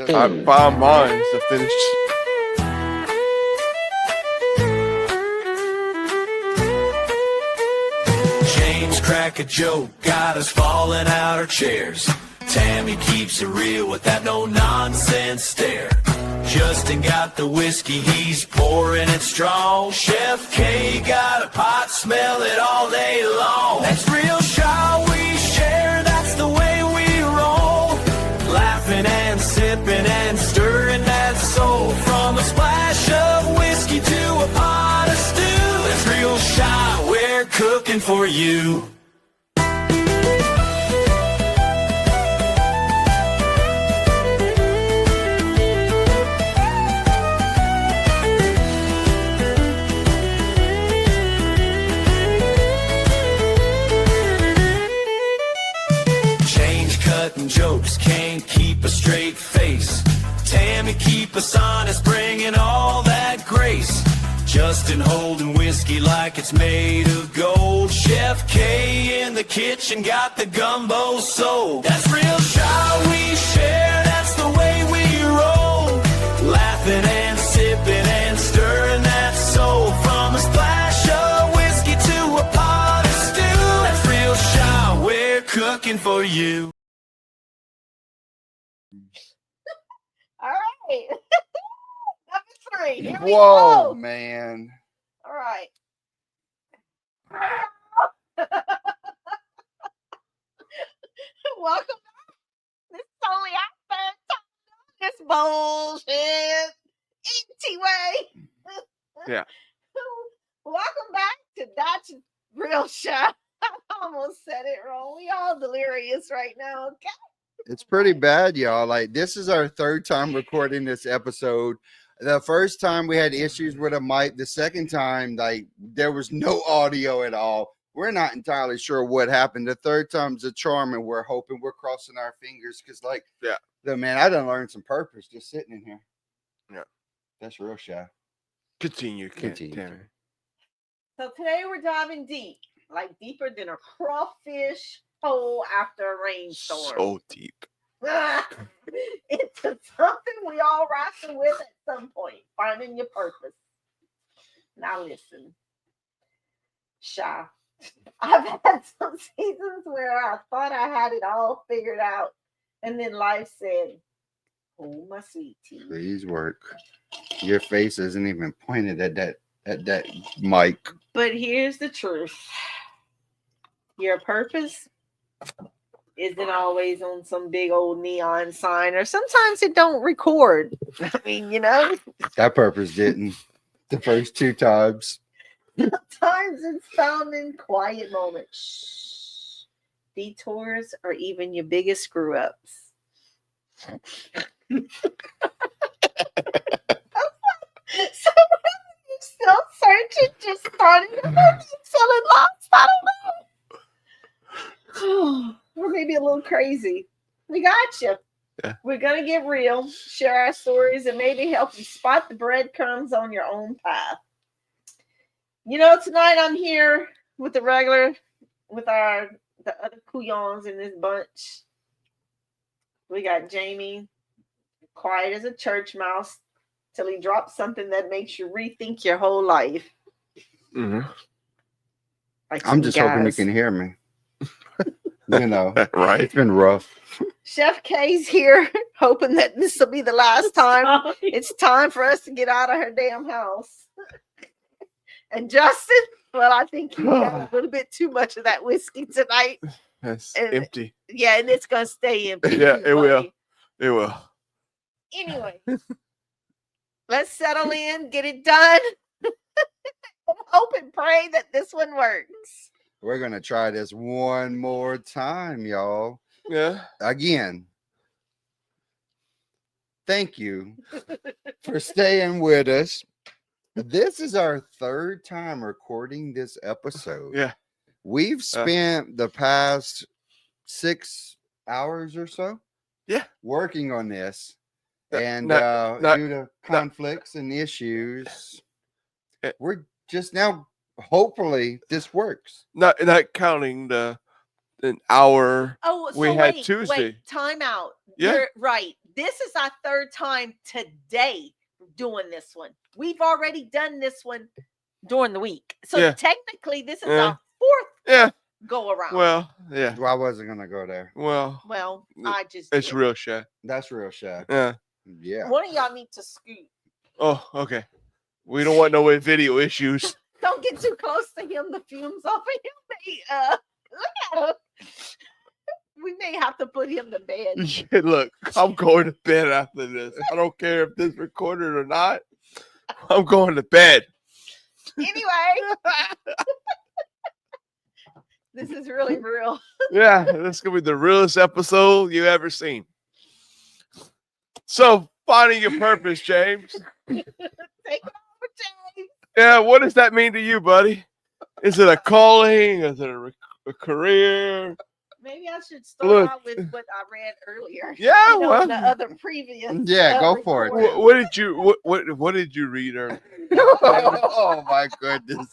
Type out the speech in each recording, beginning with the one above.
I found mine to finish. James crack a joke, got us falling out our chairs. Tammy keeps it real with that no-nonsense stare. Justin got the whiskey, he's pouring it strong. Chef K got a pot, smell it all day long. That's real shall we share, that's the way we roll. Laughing and sipping and stirring that soul. From a splash of whiskey to a pot of stew. That's real shy, we're cooking for you. Jokes can't keep a straight face. Tammy keep us honest, bringing all that grace. Justin holding whiskey like it's made of gold. Chef K in the kitchen got the gumbo sold. That's real shall we share, that's the way we roll. Laughing and sipping and stirring that soul. From a splash of whiskey to a pot of stew. That's real shall, we're cooking for you. All right. Number 3. Here we Whoa, go. man. All right. Welcome back. This is only our third time. This bullshit. Empty way. Yeah. Welcome back to That's Real Shot. I almost said it wrong. We all delirious right now, okay? It's pretty bad, y'all. Like, this is our third time recording this episode. The first time we had issues with a mic. The second time, like, there was no audio at all. We're not entirely sure what happened. The third time's a charm, and we're hoping, we're crossing our fingers because, like, I done learned some purpose just sitting in here. Yeah. That's real shy. Continue. Continue. So today we're diving deep, like deeper than a crawfish hole after a rainstorm. So deep. It's something we all wrestle with at some point, finding your purpose. Now listen, Shy. I've had some seasons where I thought I had it all figured out, and then life said, "Oh, my sweet tea. Please work." Your face isn't even pointed at that mic. But here's the truth. Your purpose isn't always on some big old neon sign, or sometimes it don't record. I mean, That purpose didn't the first 2 times. sometimes it's found in quiet moments, detours, or even your biggest screw ups. So you're still searching, just starting to feeling lost. I don't know. Or maybe a little crazy. We got you. Yeah. We're going to get real, share our stories, and maybe help you spot the breadcrumbs on your own path. Tonight I'm here with the other couillons in this bunch. We got Jamie, quiet as a church mouse, till he drops something that makes you rethink your whole life. Mm-hmm. I'm just hoping you can hear me. Right. It's been rough. Chef K's here, hoping that this will be the last time. It's time for us to get out of her damn house. And Justin, well, I think you got a little bit too much of that whiskey tonight. That's empty. Yeah, and it's going to stay empty. Yeah, it will. It will. Anyway, let's settle in, get it done. Hope and pray that this one works. We're going to try this one more time, y'all. Yeah. Again, thank you for staying with us. This is our third time recording this episode. Yeah. We've spent the past 6 hours or so working on this. And due to conflicts and issues, we're just now, hopefully, this works. Not counting an hour Oh, so we had Tuesday. Wait, time out. Yeah. You're right. this is our third time today doing this one. We've already done this one during the week. So Yeah. technically, this is Yeah. our fourth Yeah. go around. Well, yeah. Well, I wasn't gonna go there. Well, I just it's did. real shit. That's real shit. Yeah. Yeah. One of y'all need to scoot. Oh, okay. We don't want no video issues. Don't get too close to him. The fumes off of him may look at him. We may have to put him to bed. Look, I'm going to bed after this. I don't care if this recorded or not. I'm going to bed. Anyway, this is really real. Yeah, this is gonna be the realest episode you ever seen. So, finding your purpose, James. Take it over, James. Yeah, what does that mean to you, buddy? Is it a calling? Is it a career? Maybe I should start Look. out with what I read earlier. Yeah, You know, well, the other previous. Yeah, go for it. recording. what did you what did you read earlier? Oh my goodness.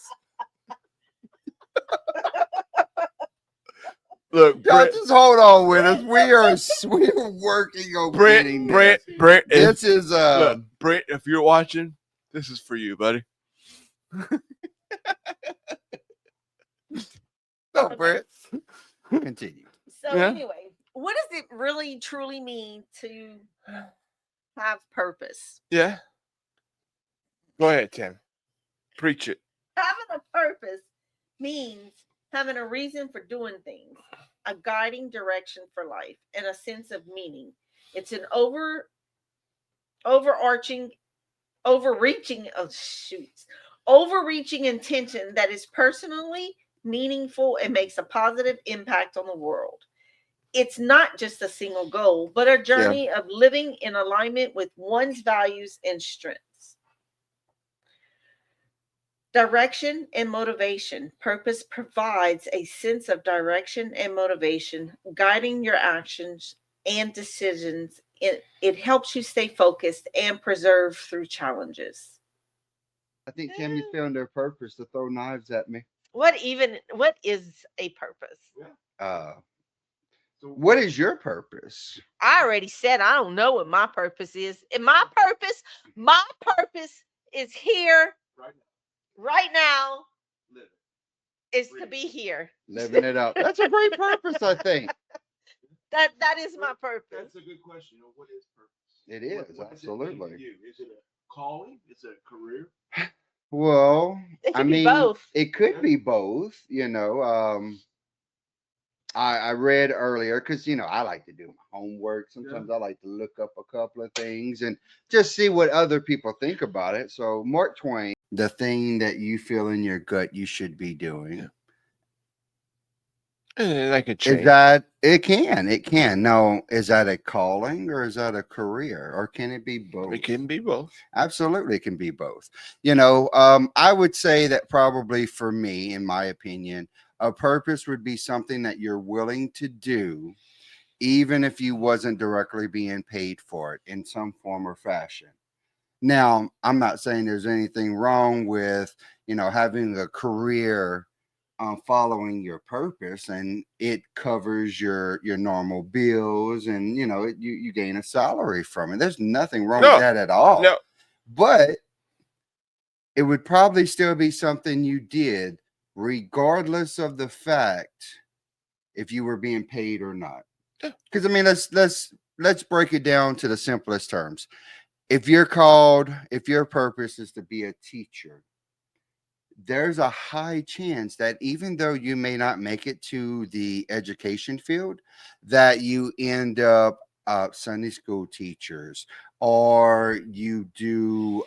Look, Y'all Brent, just hold on with us. We're working on getting Brent, this. Brent, This is look, Brent, if you're watching, this is for you, buddy. no, Brett. Continue. So Yeah. anyway, what does it really truly mean to have purpose? Yeah. Go ahead, Tim. Preach it. Having a purpose means having a reason for doing things, a guiding direction for life, and a sense of meaning. It's an overreaching intention that is personally meaningful and makes a positive impact on the world. It's not just a single goal, but a journey of living in alignment with one's values and strengths. Direction and motivation. Purpose provides a sense of direction and motivation, guiding your actions and decisions. It helps you stay focused and preserve through challenges. I think Tammy's found their purpose to throw knives at me. What is a purpose? What is your purpose? I already said I don't know what my purpose is. And my purpose is here right now is to be here. Living it up. That's a great purpose, I think. That is my purpose. a good question. What is purpose? It is, absolutely. Is it a calling? Is it a career? Well, It I could be mean, both. it could be both, you know. I read earlier because, you know, I like to do my homework. Sometimes I like to look up a couple of things and just see what other people think about it. So, Mark Twain, the thing that you feel in your gut you should be doing. And that could change. Is that it can. Now, is that a calling or is that a career or can it be both? It can be both. Absolutely, it can be both. You know, I would say that probably for me, in my opinion, a purpose would be something that you're willing to do, even if you wasn't directly being paid for it in some form or fashion. Now, I'm not saying there's anything wrong with, you know, having a career following your purpose and it covers your normal bills and, you know, you gain a salary from it. There's nothing wrong with that at all. No. But it would probably still be something you did regardless of the fact if you were being paid or not. Because I mean, let's break it down to the simplest terms. If your purpose is to be a teacher, there's a high chance that even though you may not make it to the education field, that you end up Sunday school teachers or you do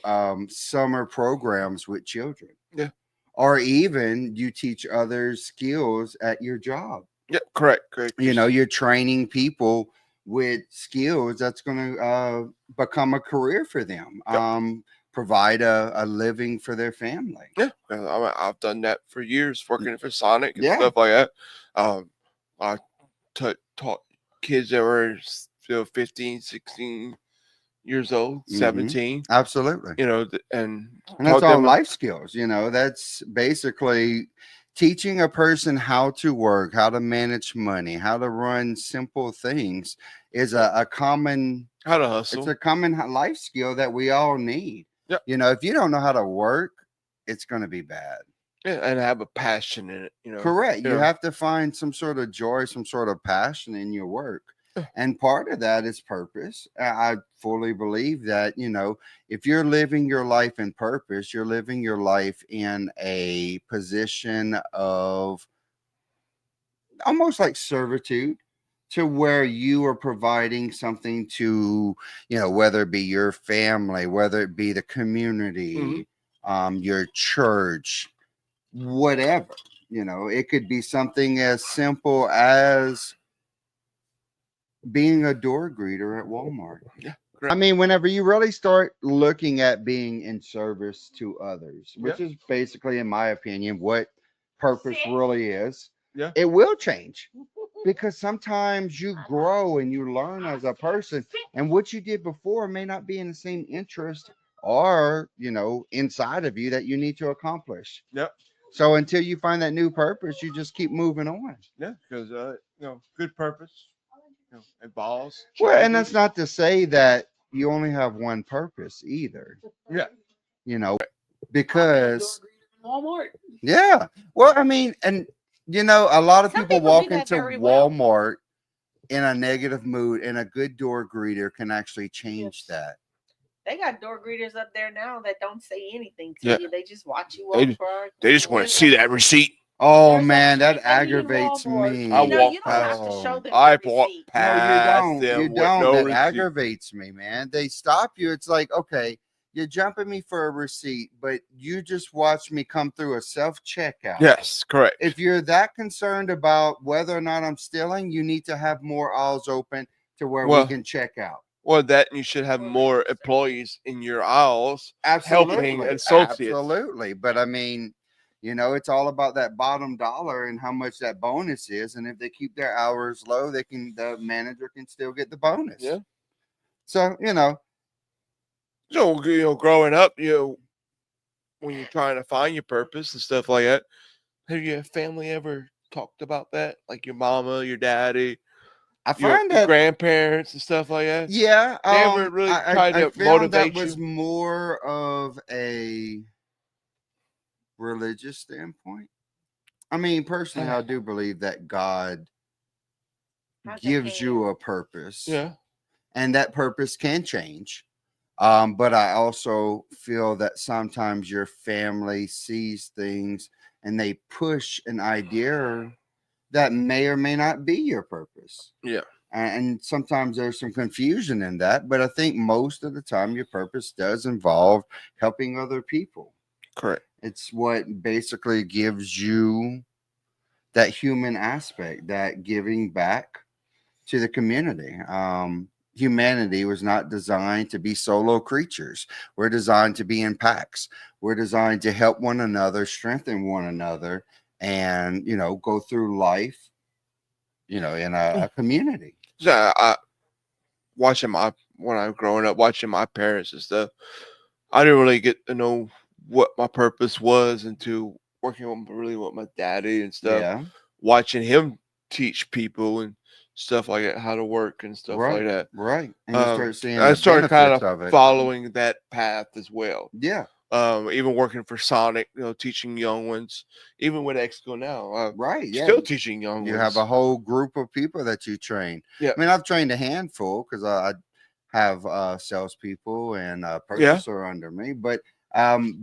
summer programs with children. Yeah. Or even you teach others skills at your job. Yeah, correct. You know, you're training people with skills that's going to become a career for them. Yep. Provide a living for their family. Yeah, I've done that for years, working for Sonic and stuff like that. I taught kids that were still 15, 16 years old, 17. Absolutely. You know, and that's all life skills. You know, that's basically teaching a person how to work, how to manage money, how to run simple things is a common How to It's hustle. a common life skill that we all need. Yep. You know, if you don't know how to work, it's going to be bad. Yeah, and have a passion in it. You know. Correct. You You know. have to find some sort of joy, some sort of passion in your work. Yeah. And part of that is purpose. I fully believe that, you know, if you're living your life in purpose, you're living your life in a position of almost like servitude to where you are providing something to, you know, whether it be your family, whether it be the Mhm. community, your church, whatever. You know, it could be something as simple as being a door greeter at Walmart. Yeah. I mean, whenever you really start looking at being in service to others, which Yeah. is basically, in my opinion, what purpose really is, Yeah. it will change because sometimes you grow and you learn as a person, and what you did before may not be in the same interest or, you know, inside of you that you need to accomplish. Yep. So until you find that new purpose, you just keep moving on. Yeah. Because you know, good purpose. You know, involves Well, and that's changes. not to say that you only have one purpose either, Yeah. you know, I'll be a door because, greeter in Walmart. yeah. Well, I mean, and, you know, a lot of Some people people do walk that into very well. Walmart in a negative mood, and a good door greeter can actually change Yes. that. They got door greeters up there now that don't say anything to Yeah. you. They just watch you They walk just, by. they just want to see that receipt. Oh, There's a man, that street in aggravates Walmart. I me. You know, walk you don't have past. to show Oh. them I the walk receipt. No, you past don't. You them with don't. no That receipt. aggravates me, man. They stop you. It's like, okay, you're jumping me for a receipt, but you just watched me come through a self checkout. Yes, correct. If you're that concerned about whether or not I'm stealing, you need to have more aisles open to where we Well, can check out. well, that you should have Or more register. employees in your aisles helping Absolutely. associates. Absolutely. But I mean, you know, it's all about that bottom dollar and how much that bonus is. And if they keep their hours low, the manager can still get the bonus. Yeah. So, you know, So you know, growing up, you know, when you're trying to find your purpose and stuff like that, have your family ever talked about that? Like your mama, your daddy, I your find that, grandparents and stuff like that? yeah, They ever really tried I to found that motivate was you? more of a religious standpoint. I mean, personally, I do believe that God How's your gives you hand? a purpose, Yeah. and that purpose can change. But I also feel that sometimes your family sees things and they push an idea that may or may not be your purpose. Yeah. And sometimes there's some confusion in that, but I think most of the time your purpose does involve helping other people. Correct. It's what basically gives you that human aspect, that giving back to the community. Humanity was not designed to be solo creatures. We're designed to be in packs. We're designed to help one another, strengthen one another, and, you know, go through life, you know, in a community. So watching my when I was growing up, watching my parents and stuff, I didn't really get to know what my purpose was until working with really with my daddy and stuff. Yeah, Watching him teach people and stuff like that how to work and stuff like right, that. right. And you start seeing I the started kind benefits of of it. following that path as well. Yeah, Even working for Sonic, you know, teaching young ones. Even with Exco now, right. Yeah. still teaching young You ones. have a whole group of people that you train. Yeah. I mean, I've trained a handful because I have salespeople and a Yeah. purchaser under me, but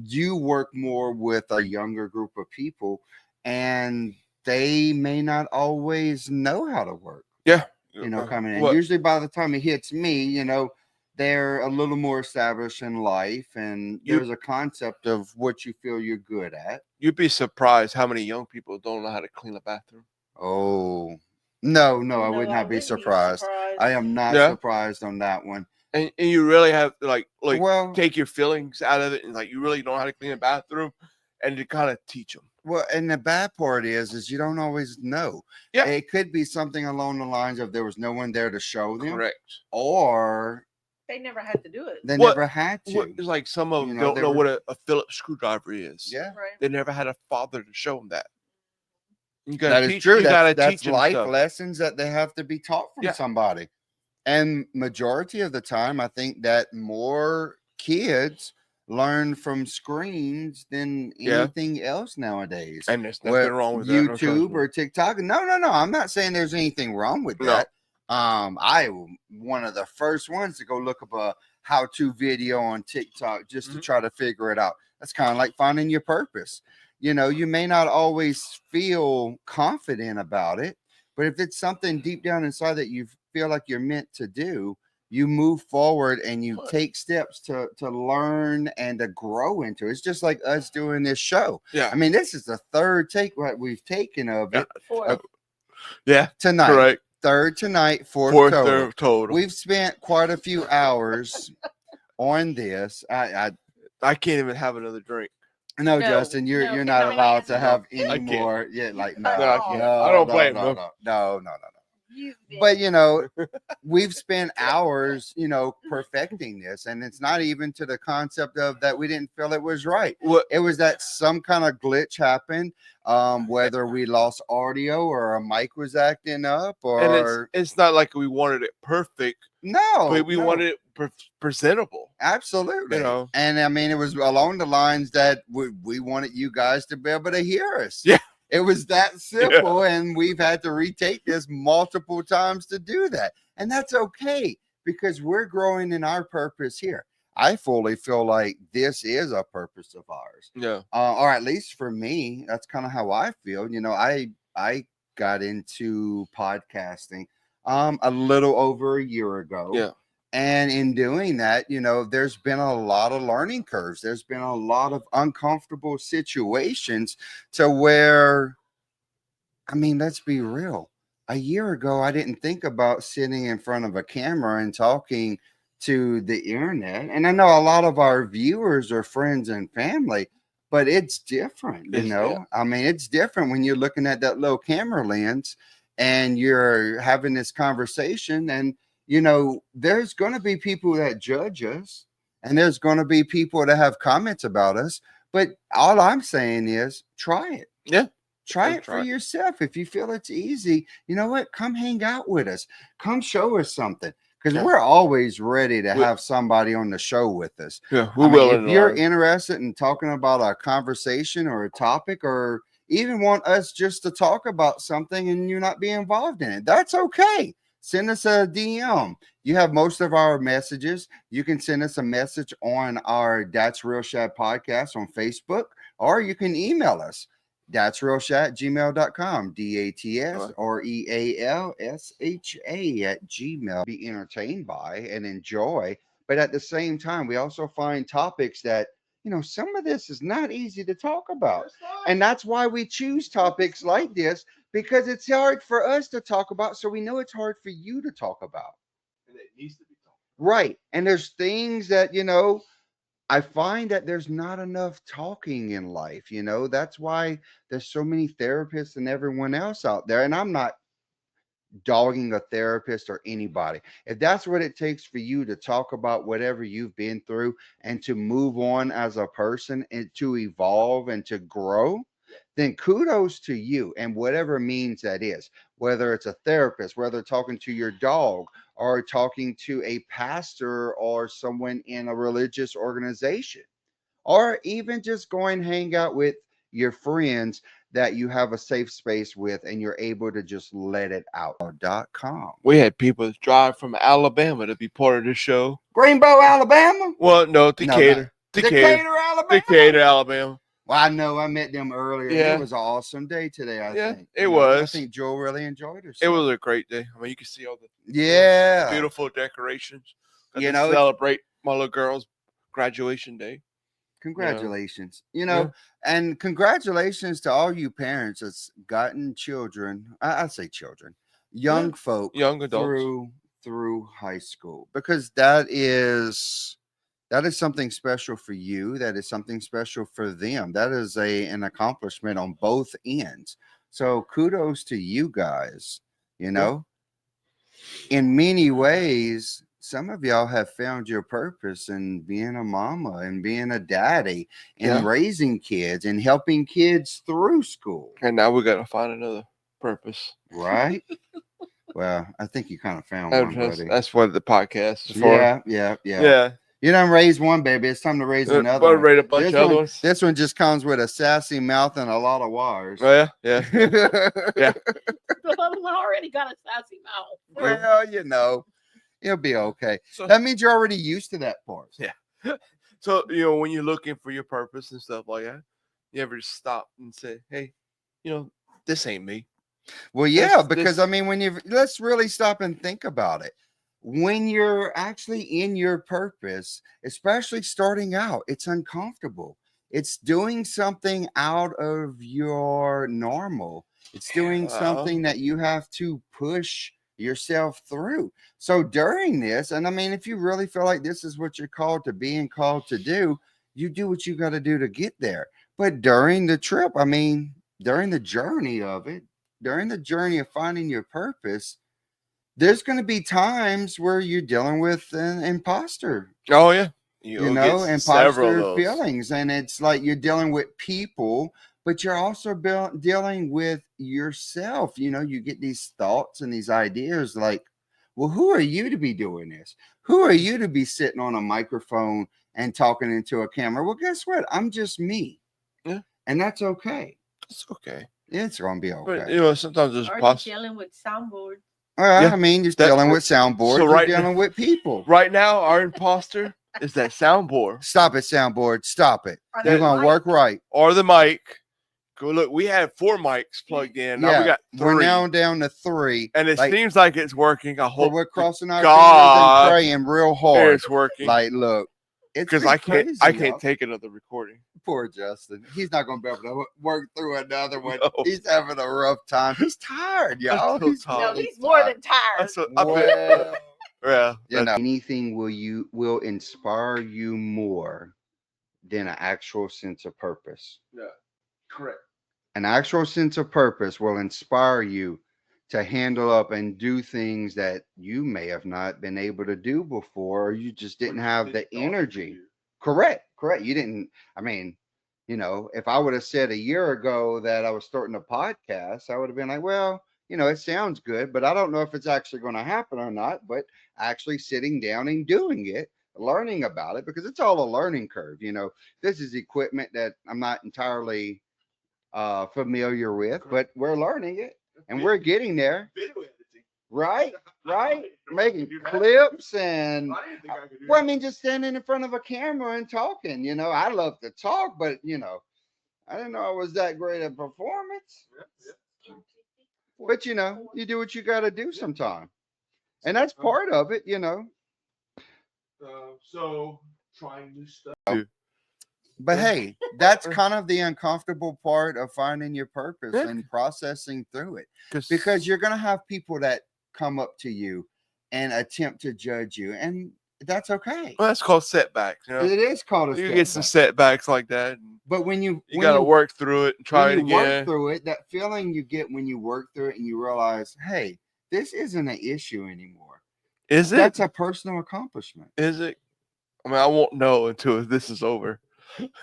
you work more with a younger group of people, and they may not always know how to work. Yeah. You know, coming in. What Usually, by the time it hits me, you know, they're a little more established in life, and You- there's a concept of what you feel you're good at. you'd be surprised how many young people don't know how to clean a bathroom. Oh, no, no, I No, would I not be wouldn't be surprised. surprised. I am not Yeah. surprised on that one. And you really have to like Well, take your feelings out of it and like you really know how to clean a bathroom and to kind of teach them. well, and the bad part is you don't always know. Yeah. It could be something along the lines of there was no one there to show them, Correct. or They never had to do it. they What- never had to. It's like some of You them know, don't they know were- what a Phillips screwdriver is. Yeah, Right. They never had a father to show them that. You that gotta is teach. true. You gotta That's teach them life stuff. lessons that they have to be taught from Yeah. somebody. And majority of the time, I think that more kids learn from screens than Yeah, anything else nowadays. and there's nothing What wrong with that. No, trust YouTube me. or TikTok? No. I'm not saying there's anything wrong with No. that. I one of the first ones to go look up a how-to video on TikTok just to Mhm. try to figure it out. That's kind of like finding your purpose. You may not always feel confident about it, but if it's something deep down inside that you feel like you're meant to do, you move forward and you take steps to learn and to grow into it. It's just like us doing this show. Yeah. I mean, this is the third take what we've taken of Yeah. it Fourth. Yeah. tonight. Correct. Third tonight, fourth Fourth total. total. We've spent quite a few hours on this. I can't even have another drink. No, No, Justin, you're no, you're you're not not allowed to No, have I any can't. more. Yeah, like cut no, No, I off. can't. no, I don't no, blame no, him. no. You've been But we've spent hours, perfecting this, and it's not even to the concept of that we didn't feel it was right. What? It was that some kind of glitch happened, whether we lost audio or a mic was acting up, And it's or it's not like we wanted it perfect, no, but we no. wanted it presentable. Absolutely. You know. And I mean, it was along the lines that we wanted you guys to be able to hear us. Yeah. It was that simple. And we've had to retake this multiple times to do that. And that's okay because we're growing in our purpose here. I fully feel like this is a purpose of ours. Yeah. Or at least for me, that's kind of how I feel. I got into podcasting a little over a year ago. Yeah. And in doing that, there's been a lot of learning curves. There's been a lot of uncomfortable situations to where, I mean, let's be real. A year ago, I didn't think about sitting in front of a camera and talking to the internet. And I know a lot of our viewers are friends and family, but it's different, Yeah. I mean, it's different when you're looking at that little camera lens and you're having this conversation. And, there's going to be people that judge us and there's going to be people that have comments about us. But all I'm saying is try it. Yeah. Try Go it for try it. yourself. If you feel it's easy, you know what? Come hang out with us. Come show us something. Because Yeah. we're always ready to have somebody on the show with us. Yeah. I mean, if you're learn. interested in talking about a conversation or a topic, or even want us just to talk about something and you not be involved in it, that's okay. Send us a DM. You have most of our messages. You can send us a message on our That's Real Chat podcast on Facebook, or you can email us. That's realshat@gmail.com. DATSREALSHA at gmail. Be entertained by and enjoy. But at the same time, we also find topics that, some of this is not easy to talk about. And that's why we choose topics like this, because it's hard for us to talk about. So we know it's hard for you to talk about. And it needs to be talked. Right. And there's things that, I find that there's not enough talking in life. That's why there's so many therapists and everyone else out there. And I'm not dogging a therapist or anybody. If that's what it takes for you to talk about whatever you've been through and to move on as a person and to evolve and to grow, then kudos to you and whatever means that is, whether it's a therapist, whether talking to your dog or talking to a pastor or someone in a religious organization, or even just going hang out with your friends that you have a safe space with and you're able to just let it out.com. We had people drive from Alabama to be part of the show. Greenbow, Alabama? Well, no, not- Decatur. Decatur, Alabama? Decatur, Alabama. Well, I know I met them earlier. And Yeah. it was an awesome day today, I Yeah, think. it I was. think Joel really enjoyed herself. It was a great day. I mean, you can see all the Yeah. beautiful decorations. Got You to know, celebrate my little girl's graduation day. Congratulations. Yeah. And congratulations to all you parents that's gotten children. I say children, young folk, Young adults. through high school, because that is something special for you. That is something special for them. That is an accomplishment on both ends. So kudos to you guys. In many ways, some of y'all have found your purpose in being a mama and being a daddy and Yeah. raising kids and helping kids through school. And now we got to find another purpose. Right? Well, I think you kind of found one, buddy. That's what the podcast is for. Yeah. You done raised one, baby. It's time to raise another one. Raise a bunch of other ones. This one just comes with a sassy mouth and a lot of wires. Oh, yeah. I already got a sassy mouth. Well, you'll be okay. So, that means you're already used to that part. Yeah. So, when you're looking for your purpose and stuff like that, you ever stop and say, hey, this ain't me. Well, yeah, because I mean, let's really stop and think about it. When you're actually in your purpose, especially starting out, it's uncomfortable. It's doing something out of your normal. It's doing something that you have to push yourself through. So during this, and I mean, if you really feel like this is what you're called to be and called to do, you do what you got to do to get there. But during the trip, I mean, during the journey of it, during the journey of finding your purpose, there's going to be times where you're dealing with an imposter. Oh, yeah. Imposter feelings. And it's like you're dealing with people, but you're also dealing with yourself. You get these thoughts and these ideas like, well, who are you to be doing this? Who are you to be sitting on a microphone and talking into a camera? Well, guess what? I'm just me. Yeah. And that's okay. It's okay. It's going to be okay. But, sometimes there's dealing with soundboard. I mean, you're dealing with soundboard. So you're dealing with people. Right now, our imposter is that soundboard. Stop it, soundboard. Stop it. They're going to work right. Or the mic. Go look. We had 4 mics plugged in. Now we got 3. We're now down to 3. And it seems like it's working. I hope we're crossing our fingers and praying real hard. It's working. Like, look. Because I can't take another recording. Poor Justin. He's not going to be able to work through another one. No. He's having a rough time. He's tired, y'all. He's more than tired. Anything will inspire you more than an actual sense of purpose. Yeah, correct. An actual sense of purpose will inspire you to handle up and do things that you may have not been able to do before, or you just didn't have the energy. Correct. You didn't. I mean, if I would have said a year ago that I was starting a podcast, I would have been like, well, it sounds good, but I don't know if it's actually going to happen or not. But actually sitting down and doing it, learning about it, because it's all a learning curve. This is equipment that I'm not entirely familiar with, but we're learning it. And we're getting there. Right? Making clips and just standing in front of a camera and talking. I love to talk, but I didn't know I was that great at performance. But you do what you got to do sometime. And that's part of it, So trying new stuff. But hey, that's kind of the uncomfortable part of finding your purpose and processing through it. Because you're going to have people that come up to you and attempt to judge you. And that's okay. Well, that's called setbacks. It is called a setback. You get some setbacks like that. But when you got to work through it and try it again. Work through it, that feeling you get when you work through it and you realize, hey, this isn't an issue anymore. Is it? That's a personal accomplishment. Is it? I mean, I won't know until this is over.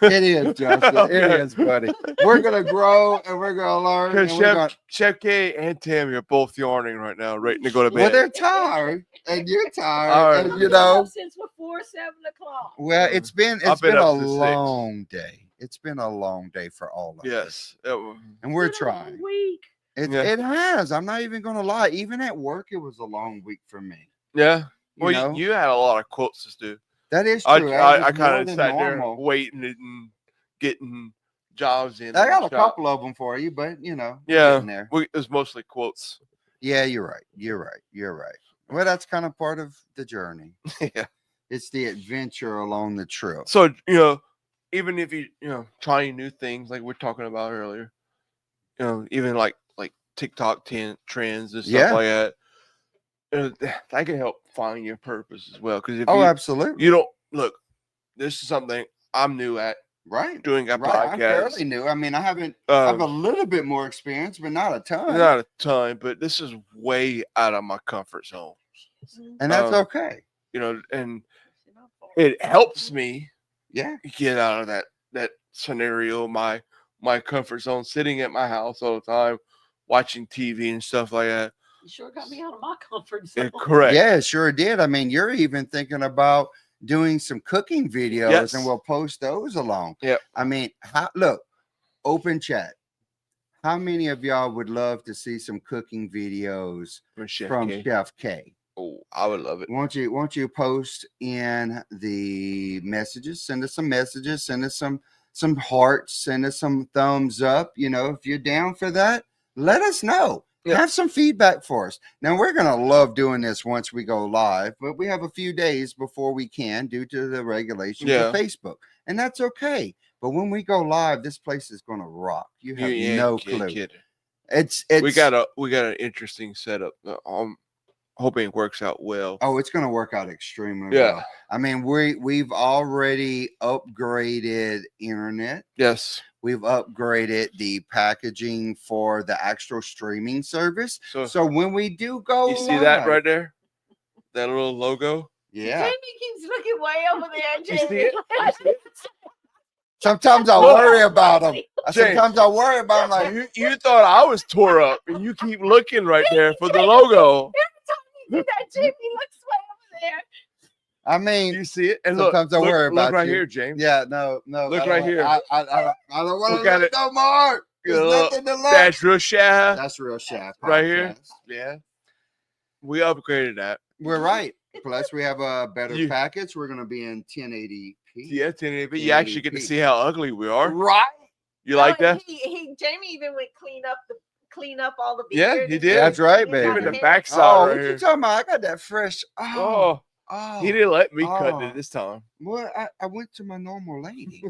It is, Justin. Okay. It is, buddy. We're gonna grow and we're gonna learn. Because Chef K and Tammy are both yarning right now, ready to go to bed. Well, they're tired, and you're tired, and since before 7 o'clock. Well, it's been a long day. It's been a long day for all of us. Yes, and we're trying. Week. It has. I'm not even gonna lie. Even at work, it was a long week for me. Yeah. Well, you had a lot of quotes to do. That is true. I kind of sat there waiting and getting jobs in. I got a couple of them for you, but yeah, there. It was mostly quotes. Yeah, you're right. Well, that's kind of part of the journey. Yeah, it's the adventure along the trip. So even if you trying new things like we're talking about earlier, even like TikTok trends and stuff like that. That can help find your purpose as well. Because absolutely. You don't look. This is something I'm new at. Right. Doing a podcast. I'm fairly new. I mean, I haven't. I have a little bit more experience, but not a ton. Not a ton, but this is way out of my comfort zone. And that's okay. And it helps me. Yeah. Get out of that scenario, my comfort zone, sitting at my house all the time, watching TV and stuff like that. You sure got me out of my comfort zone. Correct. Yeah, it sure did. I mean, you're even thinking about doing some cooking videos, Yes. and we'll post those along. Yep. I mean, look, open chat. How many of y'all would love to see some cooking videos from Chef K? Oh, I would love it. Won't you post in the messages? Send us some messages. Send us some hearts. Send us some thumbs up. You know, if you're down for that, let us know. Yep. Have some feedback for us. Now, we're going to love doing this once we go live, but we have a few days before we can due to the regulations of Facebook. And that's okay. But when we go live, this place is going to rock. You have no clue. It's we got an interesting setup. Hoping it works out well. Oh, it's going to work out extremely well. I mean, we've already upgraded internet. Yes. We've upgraded the packaging for the actual streaming service. So when we do go you see that right there? That little logo? Yeah. Jamie keeps looking way over there. Jamie. Sometimes I worry about them. Sometimes I worry about them. Like you thought I was tore up, and you keep looking right there for the logo. Every time you do that, Jamie looks way over there. I mean, you see it, and sometimes I worry about look right you. here, James. Yeah, no. Look right here. I don't want to look no more. There's nothing to look. That's real shaft. That's real shaft. Right here. Yeah. We upgraded that. We're right. Plus, we have a better package. We're going to be in 1080p. Yeah, 1080p. You actually get to see how ugly we are. Right. You like that? Jamie even went clean up all the beard. Yeah, he did. That's right, baby. Even the backside. Oh, right what here. you talking about? I got that fresh. He didn't let me cut it this time. Well, I went to my normal lady.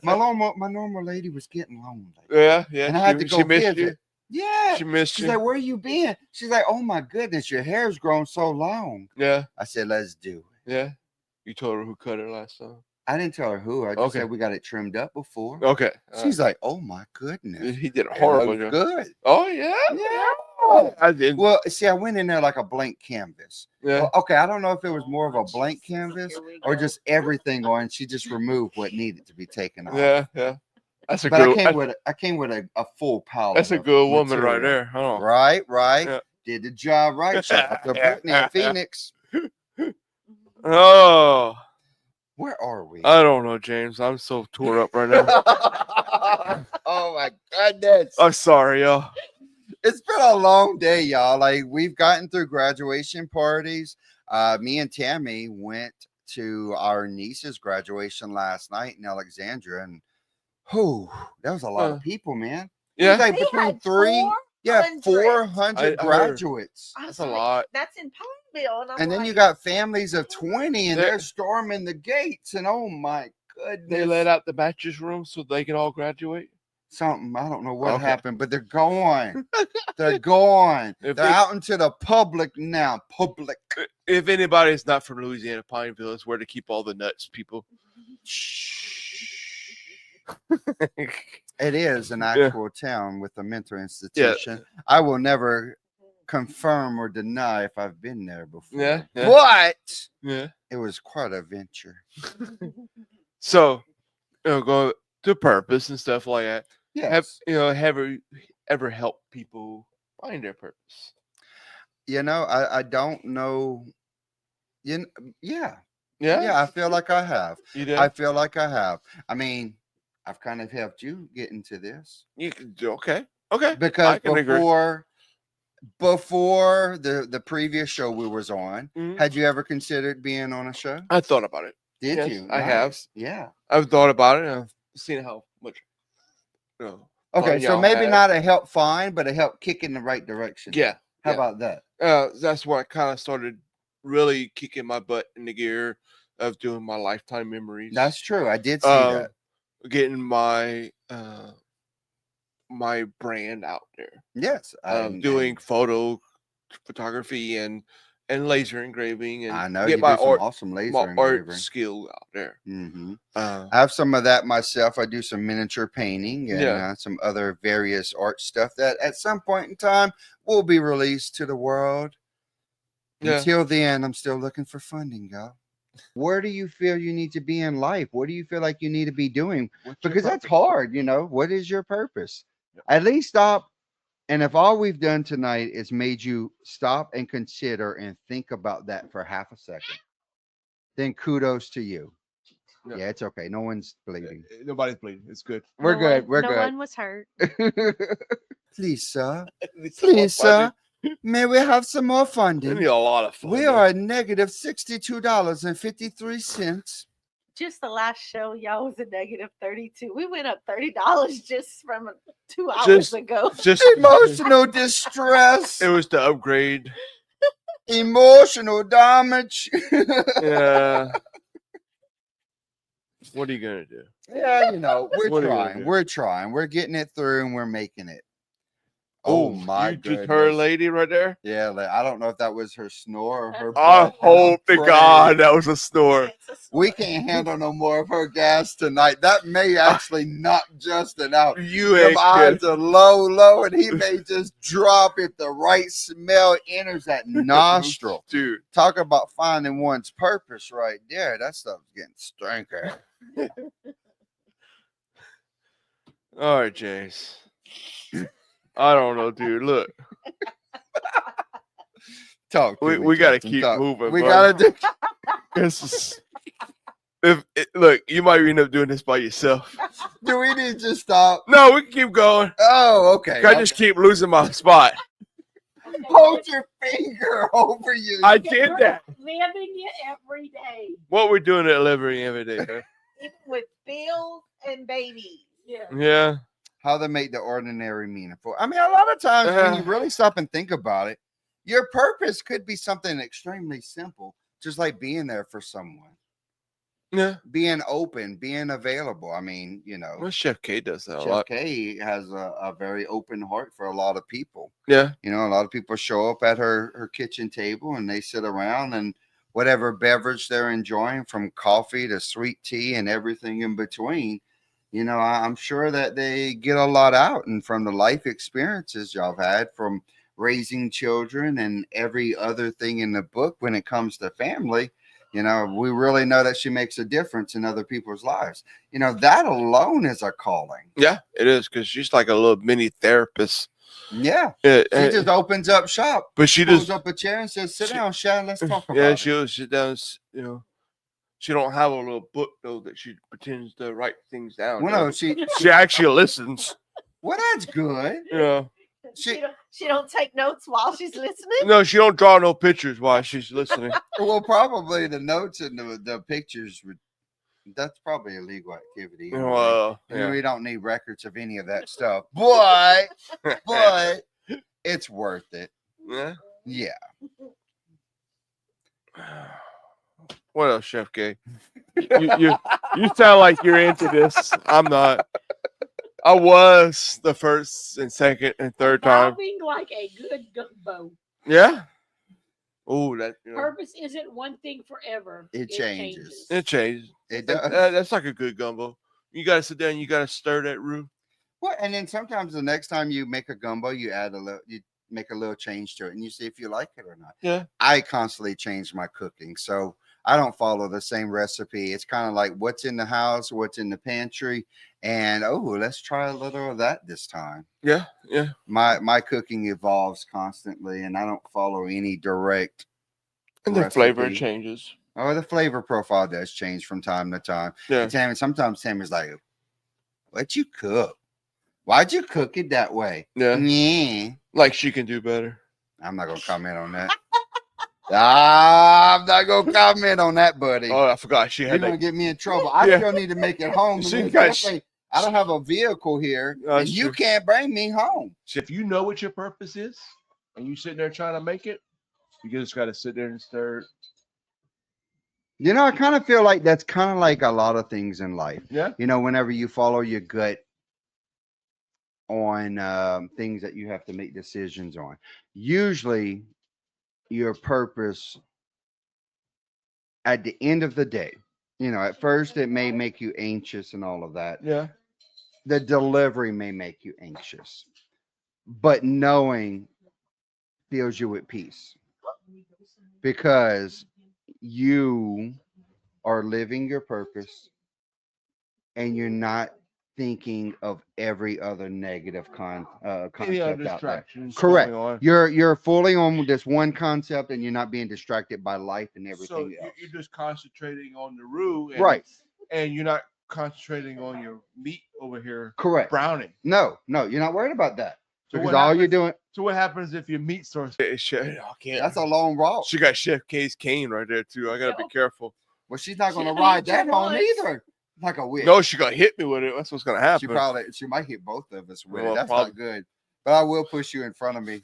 my normal lady was getting lonely. Yeah. And I had to go visit. You? Yeah. She missed She's you. like, where you been? She's like, oh my goodness, your hair's grown so long. Yeah. I said, let's do it. Yeah. You told her who cut her last time? I didn't tell her who. I just said we got it trimmed up before. Okay. She's like, oh my goodness. He did a horrible job. Good. Oh, yeah? Yeah. I did. Well, see, I went in there like a blank canvas. Yeah. Well, okay, I don't know if it was more of a blank canvas or just everything on. She just removed what needed to be taken off. Yeah. That's a good. I came with a full palette. That's a good woman right there. Oh. Right. Yeah. Did the job right. Shout out to Brittany in Phoenix. Oh. Where are we? I don't know, James. I'm so tore up right now. Oh my goodness. I'm sorry, y'all. It's been a long day, y'all. Like, we've gotten through graduation parties. Me and Tammy went to our niece's graduation last night in Alexandria, and that was a lot of people, man. Yeah, like between 400 graduates. That's a lot. That's in Pineville, and then you got families of 20, and they're storming the gates, and oh my goodness, they let out the bachelor's room so they can all graduate. Something, I don't know what happened, but they're gone. They're gone. They're out into the public now. Public. If anybody's not from Louisiana, Pineville is where to keep all the nuts, people. It is an actual town with a mental institution. Yeah. I will never confirm or deny if I've been there before. Yeah. But it was quite a venture. So, go to purpose and stuff like that. Yeah. Have you ever helped people find their purpose? I don't know. Yeah. I feel like I have. You did? I feel like I have. I mean, I've kind of helped you get into this. You can do okay. Because before the previous show we was on, had you ever considered being on a show? I thought about it. Did you? I have. Yeah. I've thought about it. And I've seen how much. Okay, so maybe not a help find, but a help kick in the right direction. Yeah. How about that? That's where I kind of started really kicking my butt in the gear of doing my lifetime memories. That's true. I did see that. Getting my my brand out there. Yes. Doing photography and laser engraving, and I know get you my do some awesome laser engraving. Art skill out there. I have some of that myself. I do some miniature painting and some other various art stuff that at some point in time will be released to the world. Until then, I'm still looking for funding, y'all. Where do you feel you need to be in life? What do you feel like you need to be doing? Because that's hard, What is your purpose? At least stop And if all we've done tonight is made you stop and consider and think about that for half a second, then kudos to you. No, Yeah, it's okay. No one's bleeding. nobody's bleeding. It's good. We're good. We're No good. one was hurt. Please, sir. Need some more Please, sir. funding. May we have some more I funding? need a lot of funding. We are at negative $62.53. Just the last show, y'all was a negative 32. We went up $30 just from 2 hours Just- ago. Just Emotional distress, it was the upgrade. emotional damage. Yeah. What are you gonna do? Yeah, you know, we're What are you gonna trying. do? We're trying. We're getting it through and we're making it. Oh my you goodness. just heard lady right there. Yeah, I don't know if that was her snore or her. I breath. hope to Pray. God that was a snore. It's a We snort. can't handle no more of her gas tonight. That may actually knock Justin out. You Them ain't eyes kidding. are low, and he may just drop if the right smell enters that nostril. Dude. Talk about finding one's purpose right there. That stuff's getting stinker. All right, Jace. I don't know, dude. Look, Talk to me, we gotta Justin. keep Talk. moving. We bud. gotta do. This is, look, you might end up doing this by yourself. Do we need to stop? No, we can keep going. Oh, okay. I just keep losing my spot. hold your finger over you. I did that. Living it every day. What we're doing at Liberty every day, man. Even with bills and babies. Yeah. Yeah. How to make the ordinary meaningful. I mean, a lot of times when you really stop and think about it, your purpose could be something extremely simple, just like being there for someone, Yeah. being open, being available. I mean, you know, Well, Chef K does that a Chef lot. K has a very open heart for a lot of people. Yeah. You know, a lot of people show up at her kitchen table and they sit around and whatever beverage they're enjoying, from coffee to sweet tea and everything in between, you know, I'm sure that they get a lot out, and from the life experiences y'all have had from raising children and every other thing in the book when it comes to family, you know, we really know that she makes a difference in other people's lives. You know, that alone is a calling. Yeah, it is, because she's like a little mini therapist. Yeah. Yeah, She just opens up shop, but she pulls just up a chair and says, sit she- down, Shan, let's talk about yeah, it. she'll sit down. You know, she don't have a little book though that she pretends to write things down. Well, though. no, she actually listens. well, that's good. You know, She don't take notes while she's listening. no, she don't draw no pictures while she's listening. Well, probably the notes and the pictures would. That's probably illegal activity. Anyway. Yeah. We don't need records of any of that stuff, but it's worth it. Yeah. Yeah. What else, Chef K? You sound like you're into this. I'm not. I was the first and second and third time. Evolving like a good gumbo. Yeah. Oh, that Purpose isn't one thing forever. It changes. it changed. It does. That's like a good gumbo. You gotta sit down. You gotta stir that roux. Well, and then sometimes the next time you make a gumbo, you add a little, you make a little change to it, and you see if you like it or not. Yeah. I constantly change my cooking, so I don't follow the same recipe. It's kind of like what's in the house, what's in the pantry, and oh, let's try a little of that this time. Yeah. Yeah. My cooking evolves constantly, and I don't follow any direct. And the flavor recipe. changes. Oh, the flavor profile does change from time to time. Yeah. And sometimes Tammy's like, "What you cook? Why'd you cook it that way?" Yeah. Yeah. Like she can do better. I'm not gonna comment on that. I'm not gonna comment on that, buddy. Oh, I forgot she You're had gonna that. get me in trouble. I Yeah. still need to make it home. See, And guys- especially, I don't have a vehicle here, That's and you true. can't bring me home. So if you know what your purpose is, and you sitting there trying to make it, you just gotta sit there and stir. You know, I kind of feel like that's kind of like a lot of things in life. Yeah. You know, whenever you follow your gut on things that you have to make decisions on, usually your purpose at the end of the day, you know, at first it may make you anxious and all of that. Yeah. The delivery may make you anxious, but knowing fills you with peace because you are living your purpose and you're not thinking of every other negative Any concept other out there. distractions Correct. going on? You're fully on this one concept, and you're not being distracted by life and So everything else. you're just concentrating on the roux, Right. and you're not concentrating on your meat over here Correct. browning. No, you're not worried about that So because what all you're happens? doing. So what happens if your meat starts? I can't. That's a long walk. She got Chef K's cane right there too. I gotta be careful. Well, she's not going to She ride hit you that home once. either. Like a witch. No, she gonna hit me with it. That's what's gonna happen. She might hit both of us with it. Well, That's probably. not good. But I will push you in front of me.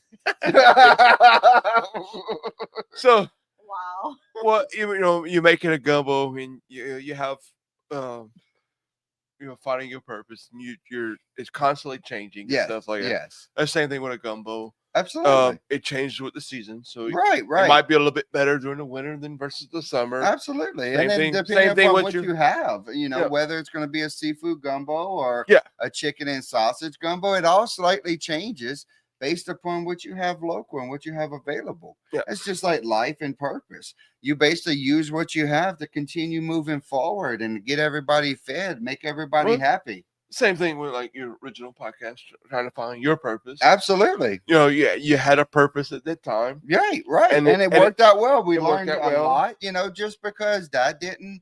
So, Wow. well, you're making a gumbo, and you have, um, finding your purpose, and it's constantly changing and stuff like that. Yes. That's the same thing with a gumbo. Absolutely. It changes with the season, so Right. it might be a little bit better during the winter than versus the summer. Absolutely. Same And then thing- depending same thing upon with what your- you have, Yeah. whether it's going to be a seafood gumbo or Yeah. a chicken and sausage gumbo, it all slightly changes based upon what you have local and what you have available. Yeah. It's just like life and purpose. You basically use what you have to continue moving forward and get everybody fed, make everybody Well, happy. Same thing with like your original podcast, trying to find your purpose. Absolutely. You had a purpose at that time. Right. And it and worked out well. We it worked learned out a well. lot, just because that didn't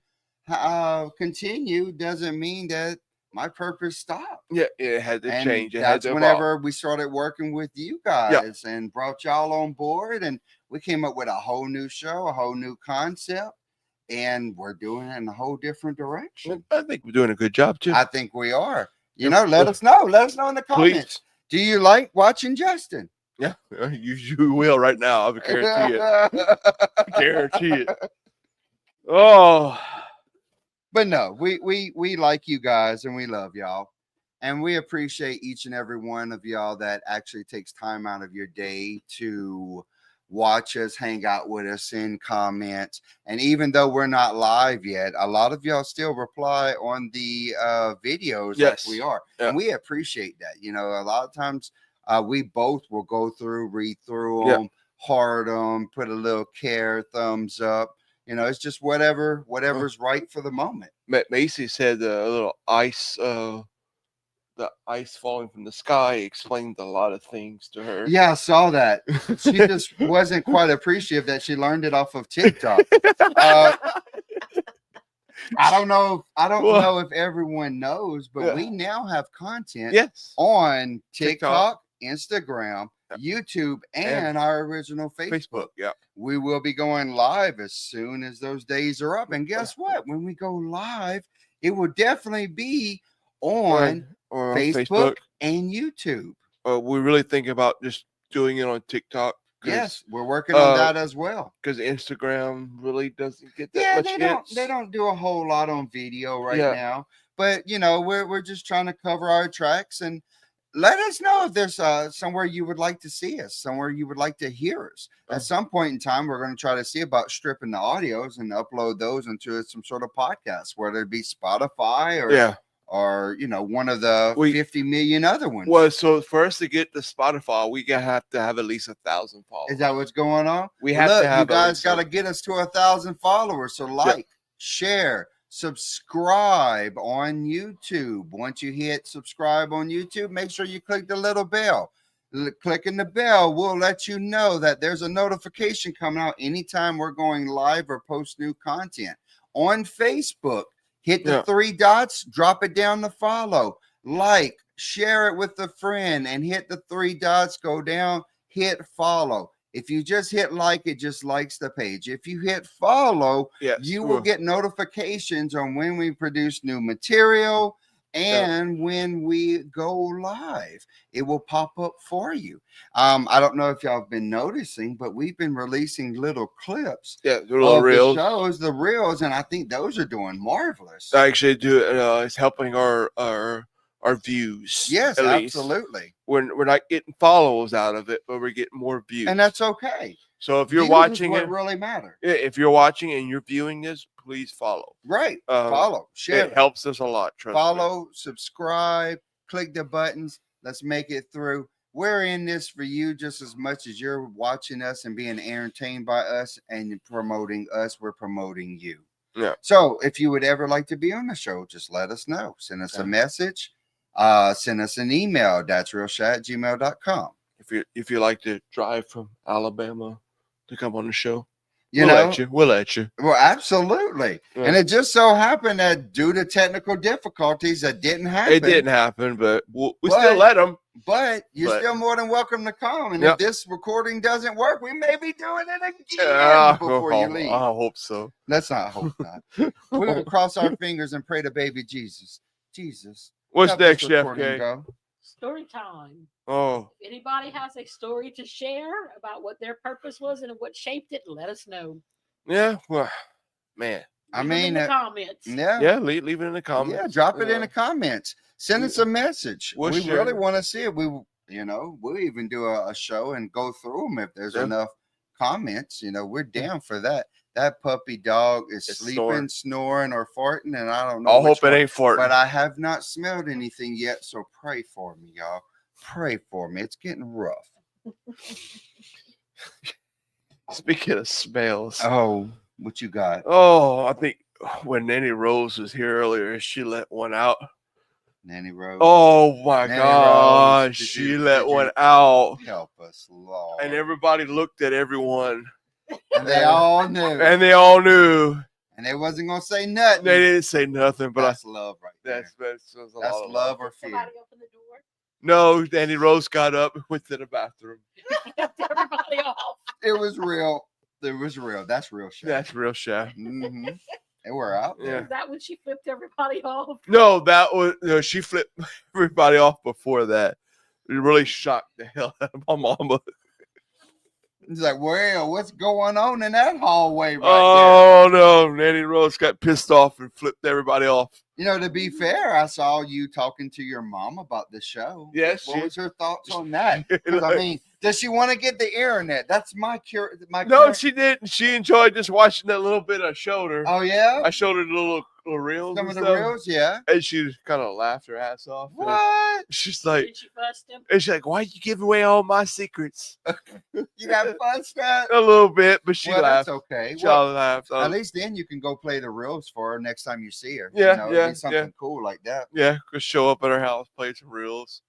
continue doesn't mean that my purpose stopped. Yeah, it had to And change. It had that's to evolve. whenever we started working with you guys and brought y'all on board, and we came up with a whole new show, a whole new concept, and we're doing it in a whole different direction. I think we're doing a good job too. I think we are. Let us know. Let us know in the comments. Please. Do you like watching Justin? Yeah, you will right now. I guarantee it. Guarantee it. Oh, But no, we like you guys and we love y'all. And we appreciate each and every one of y'all that actually takes time out of your day to watch us, hang out with us, send comments. And even though we're not live yet, a lot of y'all still reply on the videos Yes. like we are. Yeah. And we appreciate that. A lot of times we both will go through, read through Yeah. them, heart them, put a little care, thumbs up. It's just whatever's right for the moment. Macy said a little ice, the ice falling from the sky explained a lot of things to her. Yeah, I saw that. She just wasn't quite appreciative that she learned it off of TikTok. I don't know. I don't know if everyone knows, but we now have content on TikTok, Instagram, YouTube, and our original Facebook. Yeah. We will be going live as soon as those days are up. And guess what? When we go live, it will definitely be on Facebook and YouTube. We're really thinking about just doing it on TikTok. Yes, we're working on that as well. Because Instagram really doesn't get that much hits. They don't do a whole lot on video right now. But we're just trying to cover our tracks, and let us know if there's somewhere you would like to see us, somewhere you would like to hear us. At some point in time, we're going to try to see about stripping the audios and upload those into some sort of podcast, whether it be Spotify or one of the 50 million other ones. Well, so for us to get the Spotify, we have to have at least 1,000 followers. Is that what's going on? We have to have. You guys got to get us to 1,000 followers. So share, subscribe on YouTube. Once you hit subscribe on YouTube, make sure you click the little bell. Clicking the bell will let you know that there's a notification coming out anytime we're going live or post new content. On Facebook, hit the 3 dots, drop it down to follow, like, share it with a friend, and hit the 3 dots, go down, hit follow. If you just hit like, it just likes the page. If you hit follow, you will get notifications on when we produce new material and when we go live. It will pop up for you. I don't know if y'all have been noticing, but we've been releasing little clips little reels. The shows, the reels, and I think those are doing marvelous. I actually do it. It's helping our views. Yes, absolutely. We're not getting follows out of it, but we're getting more views, and that's okay. So if you're watching it, really matter. If you're watching and you're viewing this, please follow. Right, follow, share. It helps us a lot. Follow, subscribe, click the buttons. Let's make it through. We're in this for you just as much as you're watching us and being entertained by us and promoting us. We're promoting you. Yeah. So if you would ever like to be on the show, just let us know. Send us a message. Send us an email. That's realshy@gmail.com. If you like to drive from Alabama to come on the show, You we'll know, let you. We'll let you. well, absolutely. Yeah. And it just so happened that due to technical difficulties, that didn't happen. It didn't happen, but we But- still let them. But you're But- still more than welcome to come. And Yep. if this recording doesn't work, we may be doing it again before you leave. I hope so. Let's not hope not. We're gonna cross our fingers and pray to baby Jesus. Jesus. What's help this next, Jeff recording K? go. Story time. Oh, If anybody has a story to share about what their purpose was and what shaped it, let us know. yeah. Well, man. I Leave them mean, in the comments. Yeah. Yeah, leave it in the comments. Yeah, drop it in the comments. Send us a message. We'll we share really it. want to see it. We'll even do a show and go through them if there's Yeah. enough comments. We're down for that. That puppy dog is It's sleeping, snoring, or farting, and I don't know. I which hope it one, ain't farting. but I have not smelled anything yet. So pray for me, y'all. Pray for me. It's getting rough. Speaking of smells, Oh, what you got? I think when Nanny Rose was here earlier, she let one out. Nanny Rose. Oh my Nanny God, Rose, did she you- let did you- one out, Help us, Lord. and everybody looked at everyone, And they all knew. and they all knew. And they wasn't gonna say nothing. They didn't say nothing, but That's love right there. that's a That's lot of love or fear. Somebody open the door. No, Nanny Rose got up and went to the bathroom. Flipped everybody off. It was real. It was real. That's real shit. That's real shy. Mm-hmm. And we're out there. Is that when she flipped everybody off? No, that was she flipped everybody off before that. It really shocked the hell out of my mama. It's like, well, what's going on in that hallway right Oh no, Nanny Rose got pissed off and flipped everybody off. there? To be fair, I saw you talking to your mom about the show. Yes, What she- was her thoughts on that? 'Cause, I mean, does she want to get the internet? That's my cure. No, she didn't. She enjoyed just watching that little bit I showed her. Oh yeah. I showed her the little reels. Some and of the stuff, reels, yeah. and she kind of laughed her ass off. and What? She's like, Did she bust him? and she's like, "Why you giving away all my secrets?" You got fussed at? A little bit, but she Well, laughed. that's okay. She Well, all laughed. at least then you can go play the reels for her next time you see her. Yeah, it'd yeah, be something yeah. cool like that. Yeah, could show up at her house, play some reels,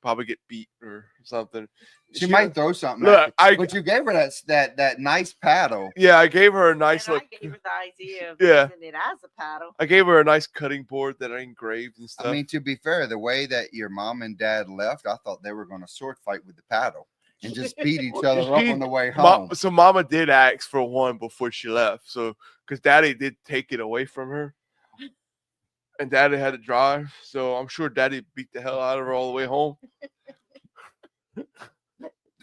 probably get beat or something. She might throw something Look, at you. But you gave her that nice paddle. Yeah, I gave her a nice And look. I gave her the idea of Yeah. using it as a paddle. I gave her a nice cutting board that I engraved and stuff. I mean, to be fair, the way that your mom and dad left, I thought they were going to sword fight with the paddle and just beat each other up on the way home. So Mama did ask for one before she left. So because Daddy did take it away from her, and Daddy had to drive, so I'm sure Daddy beat the hell out of her all the way home.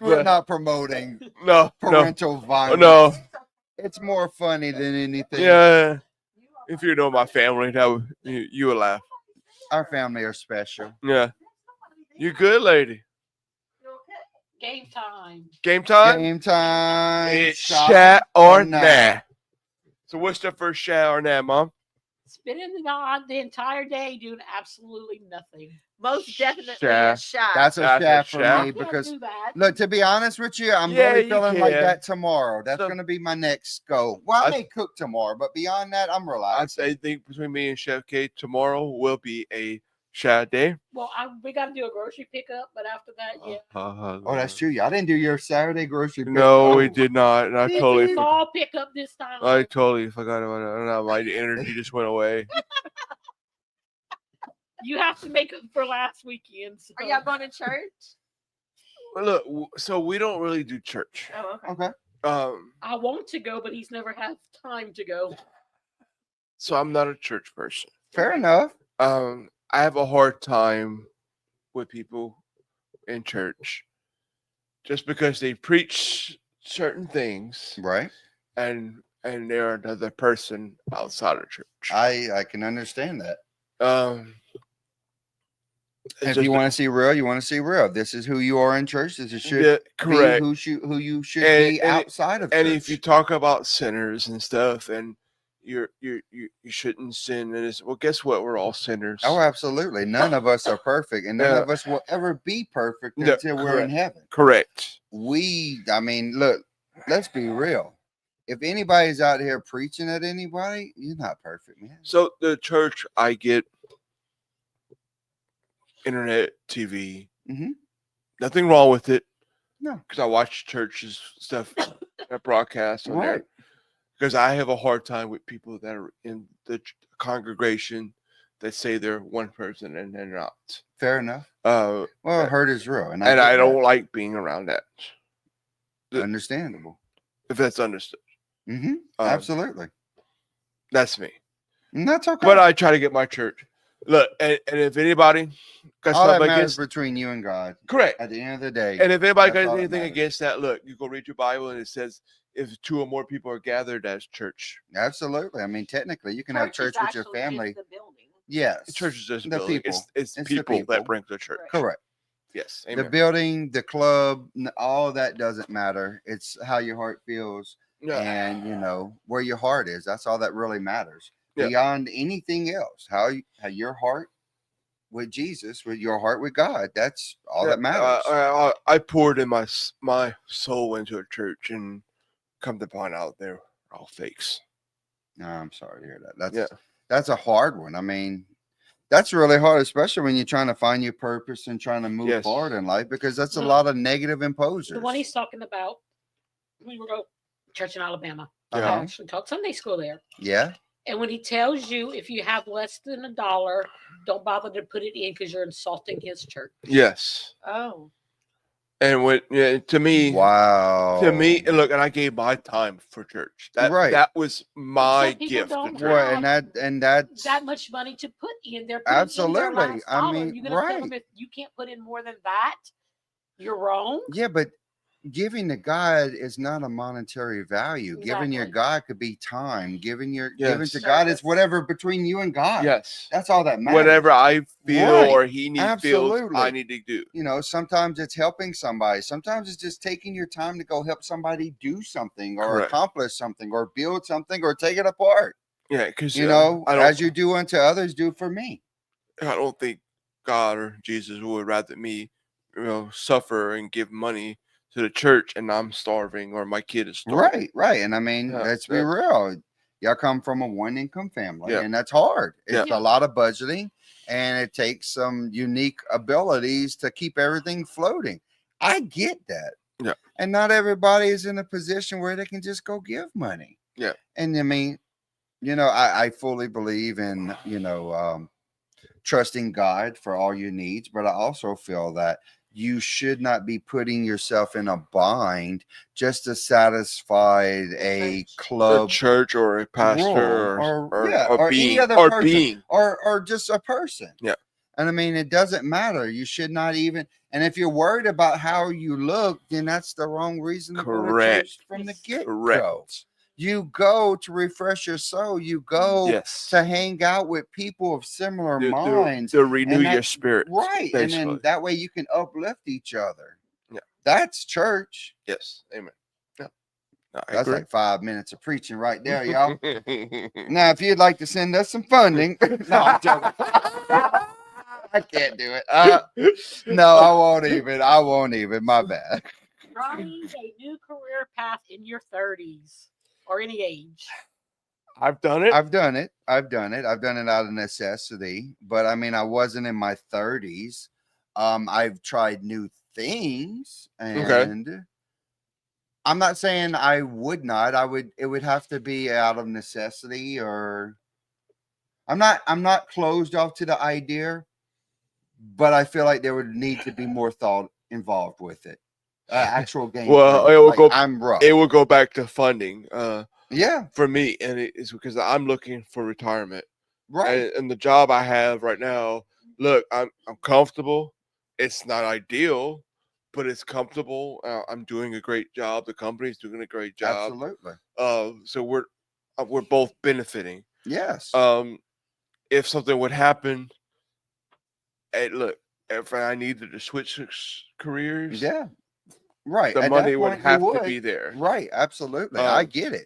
We're but- not promoting No, parental violence. no. It's more funny than anything. Yeah. If you know my family, you would laugh. Our family are special. Yeah. You good, lady? Game time. Game time? Game time. It's shot shat or nah. nah. So what's the first shat or nah, Mom? Spending the entire day doing absolutely nothing. Most definitely a Shaft. shot. That's a That's a shaft for shaft. me Can't because do that. look, to be honest with you, I'm Yeah, really you feeling like can. that tomorrow. That's So- going to be my next goal. Well, I I- may cook tomorrow, but beyond that, I'm I relaxed. think between me and Chef K, tomorrow will be a shat day. Well, we got to do a grocery pickup, but after that, yeah. Oh, that's true. I didn't do your Saturday grocery. No, pickup. we did not. And I It's totally, a fall pickup this time. I totally forgot about it. I don't know. My energy just went away. You have to make up for last weekend. So. Are y'all going to church? But look, so we don't really do church. Oh, okay. Okay. I want to go, but he's never had time to go. So I'm not a church person. Fair enough. I have a hard time with people in church just because they preach certain things Right. and they're another person outside of church. I can understand that. It's If just you want to see real, you want to see real. This is who you are in church. This is should yeah, be correct. who you should And- be and outside of And church. if you talk about sinners and stuff, and you shouldn't sin, and it's well, guess what? We're all sinners. Oh, absolutely. None of us are perfect, and none Yeah. of us will ever be perfect Yeah, until we're in correct. heaven. Correct. I mean, look, let's be real. If anybody's out here preaching at anybody, you're not perfect, man. So the church I get internet, TV. Mm-hmm. Nothing wrong with it. No. Because I watch churches stuff that broadcast on Right. there. Because I have a hard time with people that are in the congregation that say they're one person and they're not. Fair enough. Well, hurt is real, and I don't like being around that. Understandable. If that's understood. Mm-hmm. Absolutely. That's me. And that's okay. But I try to get my church. Look, and if anybody got all that something matters against, between you and God. correct. At the end of the day. And if anybody that's got all that anything matters. against that, look, you go read your Bible and it says if 2 or more people are gathered, that's church. Absolutely. I mean, technically, you can have church with your family. The building. Yes. The church is just the building. people. It's the people that people. bring the church. Correct. Yes. The Amen. building, the club, all of that doesn't matter. It's how your heart feels Yeah. and, you know, where your heart is. That's all that really matters. Yeah. Beyond anything else, how your heart with Jesus, with your heart with God, that's all that matters. I poured in my soul into a church and come to find out they're all fakes. No, I'm sorry to hear that. That's a hard one. I mean, that's really hard, especially when you're trying to find your purpose and trying to move forward in life, because that's a lot of negative imposers. The one he's talking about, we were going to church in Alabama. I Uh-huh. actually taught Sunday school there. Yeah. And when he tells you if you have less than $1, don't bother to put it in because you're insulting his church. Yes. Oh. And to me, wow. To me, and look, and I gave my time for church. That was my gift. Don't and that's that much money to put in. They're absolutely. I mean, you're gonna tell them if you can't put in more than that, you're wrong. Yeah, but giving to God is not a monetary value. Exactly. Giving your God could be time. Giving to God is whatever between you and God. Yes. That's all that matters. Whatever I feel or he feels I need to do. You know, sometimes it's helping somebody. Sometimes it's just taking your time to go help somebody do something or accomplish something or build something or take it apart. Yeah, because you know, as you do unto others, do for me. I don't think God or Jesus would rather me, suffer and give money to the church and I'm starving or my kid is starving. Right. And I mean, let's be real. Y'all come from a one income family and that's hard. It's a lot of budgeting and it takes some unique abilities to keep everything floating. I get that. Yeah. And not everybody is in a position where they can just go give money. Yeah. And I mean, you know, I fully believe in, trusting God for all your needs, but I also feel that you should not be putting yourself in a bind just to satisfy a club, a church, or a pastor, or being, any other or person, being, or just a person. Yeah. And I mean, it doesn't matter. You should not even. And if you're worried about how you look, then that's the wrong reason to go to church from the get-go. You go to refresh your soul. You go to hang out with people of similar minds. To renew your spirit. Right. Basically. And then that way you can uplift each other. Yeah. That's church. Yes. Amen. Yeah. That's like 5 minutes of preaching right there, y'all. Now, if you'd like to send us some funding. No, I'm joking. I can't do it. No, I won't even. My bad. Trying a new career path in your 30s. Or any age. I've done it. I've done it out of necessity. But I mean, I wasn't in my 30s. I've tried new things, and I'm not saying I would not. It would have to be out of necessity, or I'm not closed off to the idea, but I feel like there would need to be more thought involved with it. Actual game. Well, it will go back to funding. Yeah, for me, and it's because I'm looking for retirement. Right. And the job I have right now, look, I'm comfortable. It's not ideal, but it's comfortable. I'm doing a great job. The company's doing a great job. Absolutely. So we're both benefiting. Yes. If something would happen, look, if I needed to switch careers, right, the money would have to be there. Right, absolutely. I get it.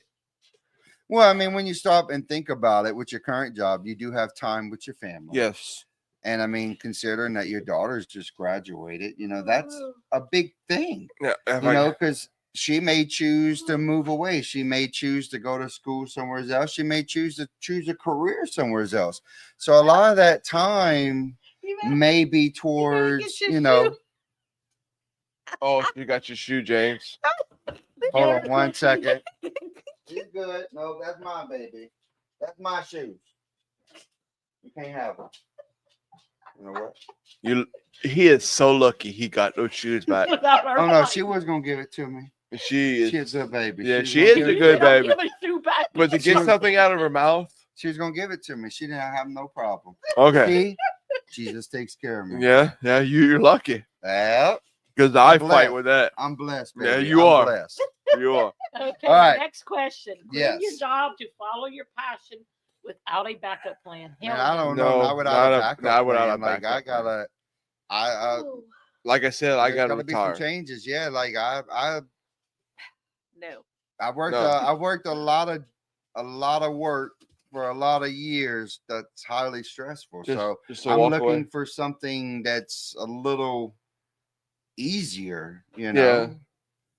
Well, I mean, when you stop and think about it, with your current job, you do have time with your family. Yes. And I mean, considering that your daughter's just graduated, that's a big thing. Yeah. Because she may choose to move away. She may choose to go to school somewhere else. She may choose a career somewhere else. So a lot of that time maybe towards, you know. Oh, you got your shoe, James. Hold on 1 second. She's good. No, that's my baby. That's my shoes. You can't have them. You know what? He is so lucky he got those shoes back. Oh no, she was gonna give it to me. She's a baby. Yeah, She's she gonna is give a it good to me. baby. But to get something out of her mouth. She was gonna give it to me. She didn't have no problem. Okay. See? Jesus takes care of me. Yeah, you're lucky. Yeah. Because I fight with that. I'm blessed, baby. Yeah, you I'm are. Blessed. You are. Okay, All right. next question. Yes. Quit your job to follow your passion without a backup plan. Man, Hell I don't no. know. Not without a backup not without plan. a Like I backup plan. gotta. Like I said, I there's gotta be some retire. changes. Yeah, like I No. I worked. No. I worked a lot of work for a lot of years. That's highly stressful. Just to I'm walk looking away. for something that's a little easier. You know, Yeah.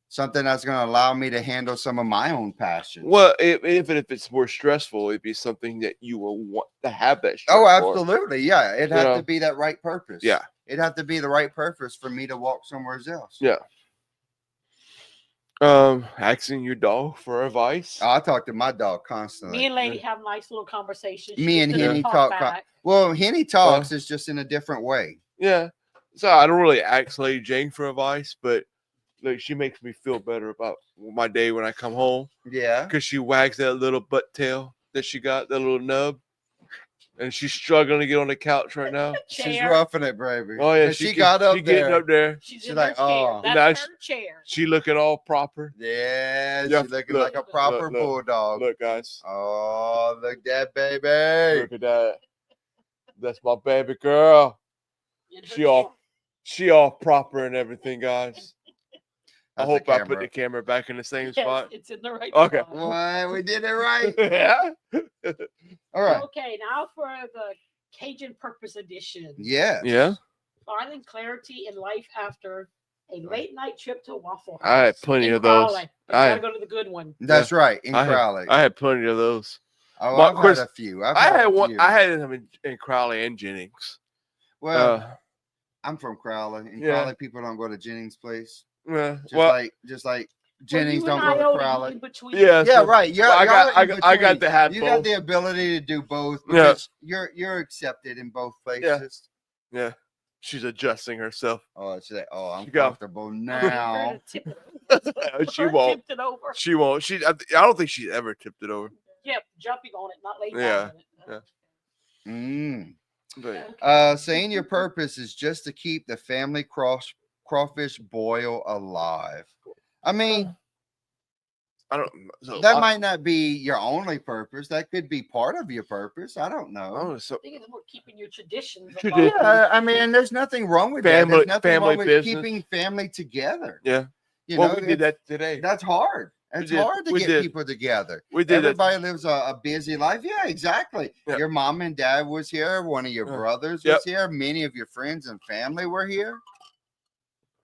something that's going to allow me to handle some of my own passions. Well, even if it's more stressful, it'd be something that you will want to have that stress Oh, for. absolutely. Yeah, it had know? to be that right purpose. Yeah. It had to be the right purpose for me to walk somewhere else. Yeah. Asking your dog for advice. I talk to my dog constantly. Me and Lady have nice little conversations. Me and She Henny doesn't talk. back. Well, Henny talks is just in a different way. Yeah. So I don't really ask Lady Jane for advice, but like she makes me feel better about my day when I come home. Yeah. Because she wags that little butt tail that she got, that little nub. And she's struggling to get on the couch right now. She's roughing it, baby. Oh yeah, But she got up She getting up there. She's like, oh, that's her chair. She looking all proper. Yeah, Yeah, she's looking look, like a proper look, bulldog. Look, guys. Oh, look at that baby. Look at that. That's my baby girl. She all proper and everything, guys. I hope I put the camera back in the same spot. It's in the right Okay. spot. Well, we did it right. Yeah. All right. Okay, now for the Cajun Purpose Edition. Yeah. Yeah. Finding clarity in life after a late night trip to Waffle House. I had plenty in of those. Crowley. You gotta go to the good one. That's right. In Crowley. I had plenty of those. Oh, Well, I've had a few. I had one. I had them in Crowley and Jennings. Well, I'm from Crowley. In Crowley, people don't go to Jennings' place. Yeah. Just like Jennings don't go to Crowley. Yeah. Yeah, right. Yeah, I got to have you both. got the ability to do both because you're accepted in both places. Yeah. She's adjusting herself. Oh, she's like, I'm comfortable now. She won't. Tipped it over. She won't. I don't think she's ever tipped it over. Yep, jumping on it, not laying Yeah. down on it. But, saying your purpose is just to keep the family crawfish boil alive. I mean, I don't. That might not be your only purpose. That could be part of your purpose. I don't know. Oh, I think it's more keeping your traditions. Yeah, I mean, there's nothing wrong with that. There's nothing family wrong with business. keeping family together. Yeah. You well, know, we did that today. That's hard. It's hard to get people together. We did. Everybody lives a busy life. Yeah, exactly. Yep. Your mom and dad was here. One of your brothers was here. Many of your friends and family were here.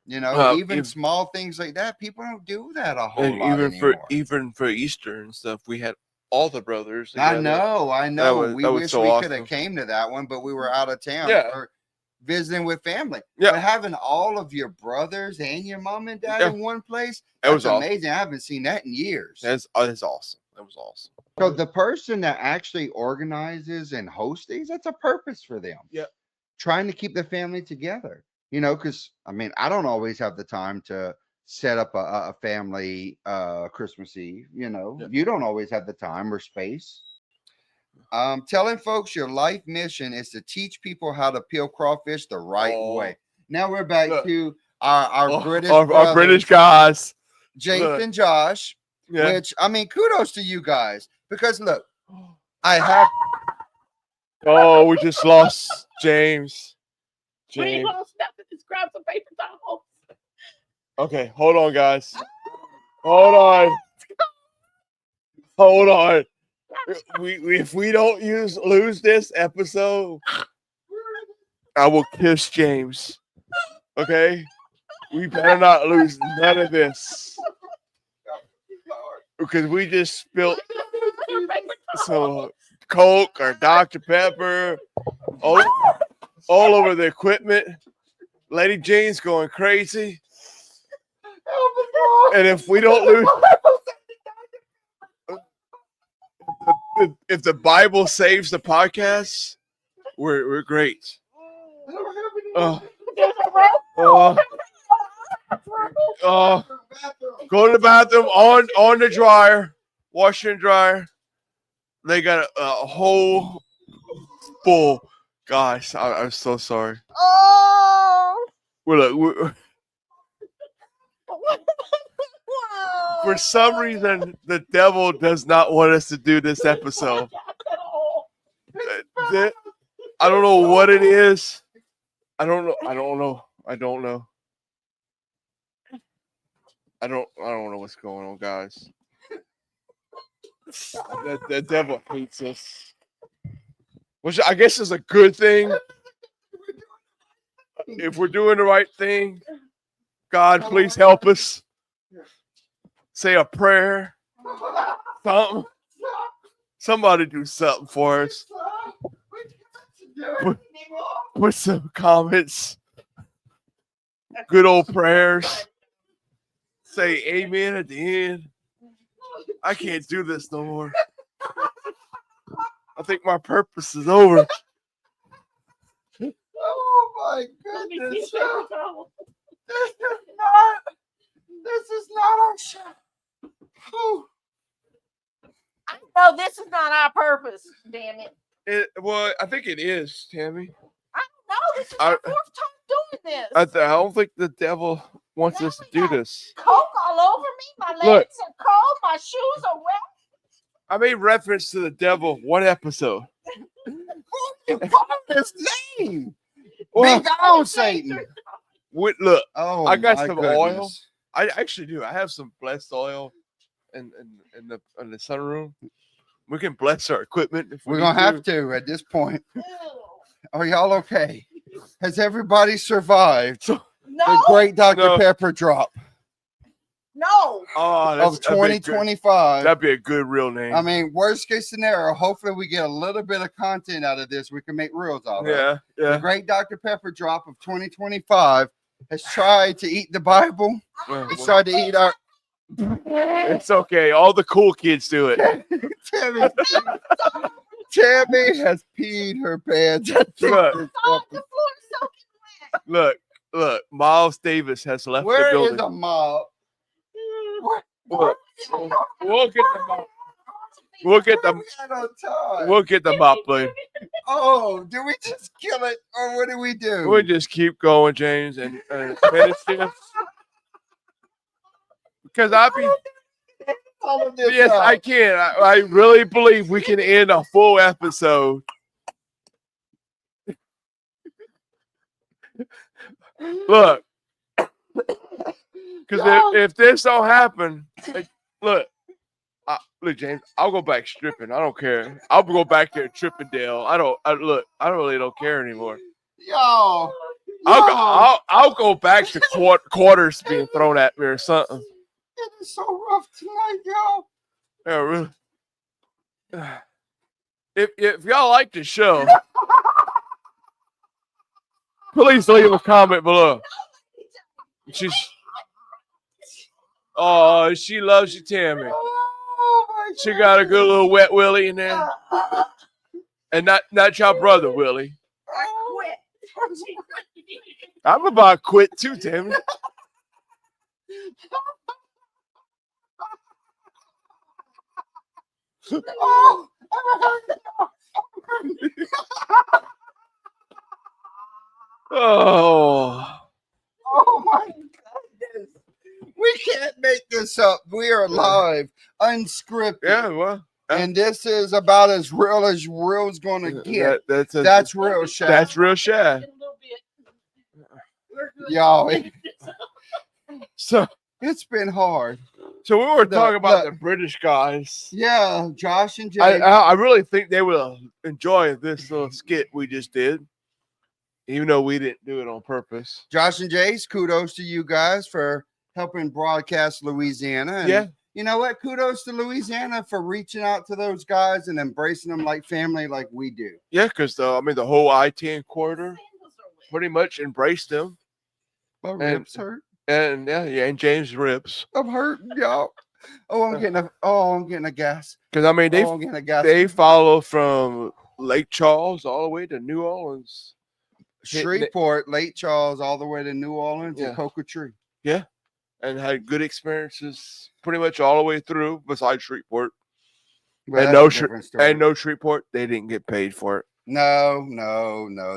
You know, even small things like that, people don't do that a whole lot anymore. Even for Easter and stuff, we had all the brothers together. I know. We wish so we awesome. could have came to that one, but we were out of town or visiting with family. Yeah. But having all of your brothers and your mom and dad in one place, that was amazing. Awesome. I haven't seen that in years. That's awesome. That was awesome. So the person that actually organizes and hosts these, that's a purpose for them. Yeah. Trying to keep the family together. You know, because I mean, I don't always have the time to set up a family Christmas Eve. You know, you don't always have the time or space. Telling folks your life mission is to teach people how to peel crawfish the right way. Now we're back to our British our British guys, Jason and Josh. Which I mean, kudos to you guys because look, I have. Oh, we just lost James. When he lost nothing, just grab some paper towels. Okay, hold on, guys. Hold on. If we don't lose this episode, I will kiss James. Okay, we better not lose none of this because we just spilled some Coke or Dr. Pepper. Oh. all over the equipment. Lady Jane's going crazy. And if we don't lose, if the Bible saves the podcast, we're great. Oh, go to the bathroom on the dryer, washer and dryer. They got a whole full. Gosh, I'm so sorry. Oh. We're for some reason, the devil does not want us to do this episode. I don't know what it is. I don't know. I don't know what's going on, guys. The devil hates us, which I guess is a good thing. If we're doing the right thing, God, please help us. Say a prayer. Something. Somebody do something for us. Put some comments. Good old prayers. Say amen at the end. I can't do this no more. I think my purpose is over. Oh my goodness. This is not our show. Whew. I know this is not our purpose. Damn it. Well, I think it is, Tammy. I don't know. This is our fourth time doing this. I don't think the devil wants us to do this. Coke all over me. My legs are cold. My shoes are wet. I made reference to the devil one episode. His name. Well, big down, Satan. Look, oh, I got some goodness. oil. I actually do. I have some blessed oil in the sunroom. We can bless our equipment. If We're gonna have to at this point. Ew. Are y'all okay? Has everybody survived No. the great Dr. Pepper drop No. of 2025? That'd be a good real name. I mean, worst case scenario, hopefully we get a little bit of content out of this. We can make reels out of it. Yeah. The great Dr. Pepper drop of 2025 has tried to eat the Bible. It's tried to eat our. It's okay. All the cool kids do it. Tammy has peed her pants. Look. Miles Davis has left Where the building. is the mop? Look, we'll get the mop. We'll get the mop blade. Oh, do we just kill it, or what do we do? We just keep going, James, and finish this. Because yes, I can. I really believe we can end a full episode. Look, because if this don't happen, look, James, I'll go back stripping. I don't care. I'll go back there Trippendale. I really don't care anymore. Yo, I'll go back to quarters being thrown at me or something. It is so rough tonight, yo. Yeah, really. If y'all like the show, please leave a comment below. She loves you, Tammy. She got a good little wet Willie in there, and not your brother Willie. I quit. I'm about to quit too, Tammy. Oh my goodness. We can't make this up. We are live, unscripted. Yeah, well. And this is about as real as gonna get. That's real, Shad. That's real, Shad. Y'all. So it's been hard. So we were talking about the British guys. Yeah, Josh and Jay. I really think they will enjoy this little skit we just did, even though we didn't do it on purpose. Josh and Jay's, kudos to you guys for helping broadcast Louisiana. And yeah. You know what? Kudos to Louisiana for reaching out to those guys and embracing them like family like we do. Yeah, because the whole I-10 corridor. pretty much embraced them. My ribs hurt. And and James' ribs. I'm hurting, y'all. I'm getting a gas. Because I mean, I'm getting a gas. they follow from Lake Charles all the way to New Orleans, Shreveport, Lake Charles, all the way to New Orleans and Cocoa-Tree. Yeah, and had good experiences pretty much all the way through. Besides Shreveport, Well, and no Shreveport, they didn't get paid for it. No.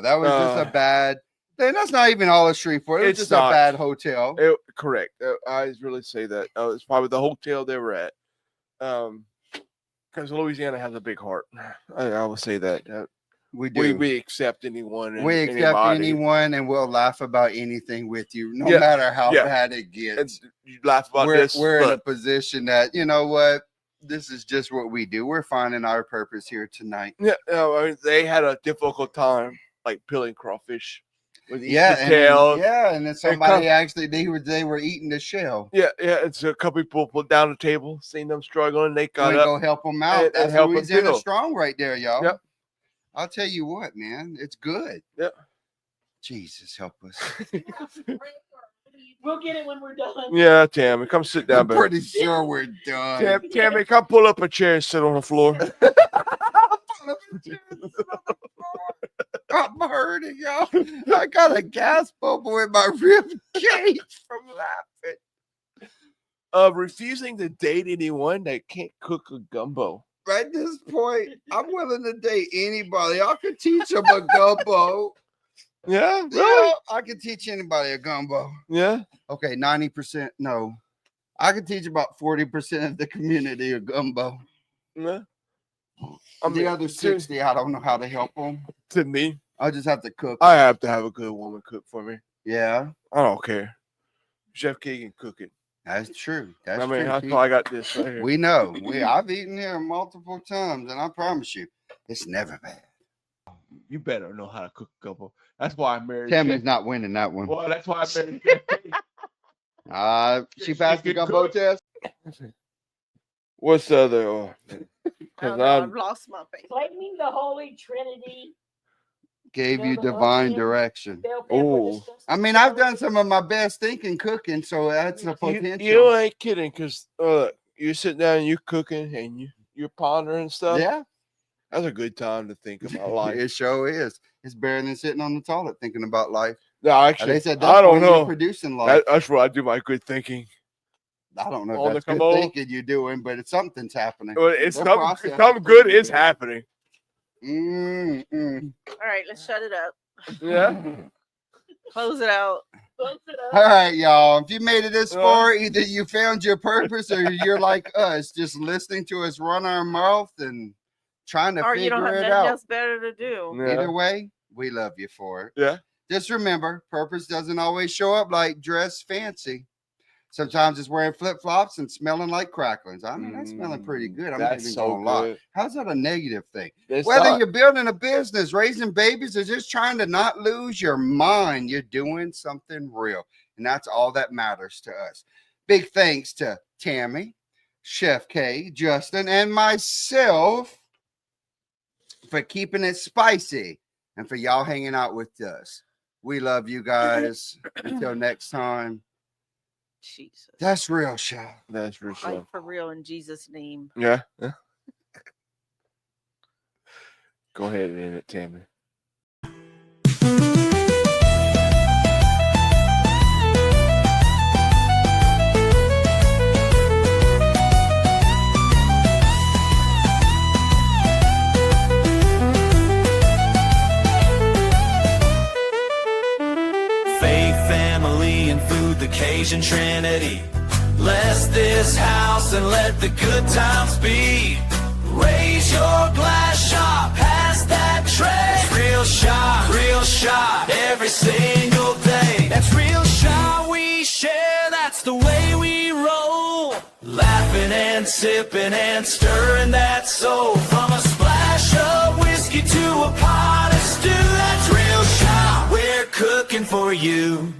That was just a bad. That's not even all of Shreveport. It was just a bad hotel. Correct. I really say that. It's probably the hotel they were at. Because Louisiana has a big heart. I will say that. We do. We accept anyone. We accept anyone, and we'll laugh about anything with you, no matter how bad it gets. You laugh about this. We're in a position that, you know what? This is just what we do. We're finding our purpose here tonight. Yeah, I mean, they had a difficult time, like peeling crawfish. With the tail. And then somebody they were eating the shell. Yeah, and so a couple people put down the table, seen them struggling, they got up. Go help them out. That's Louisiana strong right there, y'all. Yep. I'll tell you what, man, it's good. Yep. Jesus help us. We'll get it when we're done. Yeah, Tammy, come sit down. I'm pretty sure we're done. Tammy, come pull up a chair and sit on the floor. I'm hurting, y'all. I got a gas bubble in my rib cage from laughing. Refusing to date anyone that can't cook a gumbo. At this point, I'm willing to date anybody. I could teach them a gumbo. Yeah, really? Yeah, I could teach anybody a gumbo. Yeah. Okay, 90%. No, I could teach about 40% of the community a gumbo. Yeah. The other 60, I don't know how to help them. To me, I just have to cook. I have to have a good woman cook for me. Yeah. I don't care. Chef K can cook it. That's true. That's true. That's why I got this right here. We know. I've eaten here multiple times, and I promise you, it's never bad. You better know how to cook a gumbo. That's why I married. Tammy's not winning that one. Well, that's why I married Chef K. She passed the gumbo test. What's the other? I've lost my face. Claiming the Holy Trinity gave you divine direction. Oh, I mean, I've done some of my best thinking cooking, so that's a potential. You ain't kidding, because you sit down and you're cooking and you're pondering stuff. Yeah, that's a good time to think about life. It sure is. It's better than sitting on the toilet thinking about life. No, actually, they said I don't know. Producing life. That's where I do my good thinking. I don't know if that's good thinking you're doing, but it's something's happening. Well, something good is happening. All right, let's shut it up. Yeah. Close it out. All right, y'all. If you made it this far, either you found your purpose or you're like us, just listening to us run our mouth and trying to figure it out. Or you don't have nothing else better to do. Yeah. Either way, we love you for it. Yeah. Just remember, purpose doesn't always show up like dress fancy. Sometimes it's wearing flip-flops and smelling like cracklings. I mean, that's smelling pretty good. I'm not even gonna lie. How's that a negative thing? Whether you're building a business, raising babies, or just trying to not lose your mind, you're doing something real. And that's all that matters to us. Big thanks to Tammy, Chef K, Justin, and myself for keeping it spicy and for y'all hanging out with us. We love you guys. Until next time. Jesus. That's real, Shaw. That's real, Shaw. For real, in Jesus' name. Yeah. Go ahead and end it, Tammy. Cajun Trinity. Bless this house and let the good times be. Raise your glass shot, pass that tray. Real shot, every single day. That's real shot we share, that's the way we roll. Laughing and sipping and stirring that soul. From a splash of whiskey to a pot of stew. That's real shot, we're cooking for you.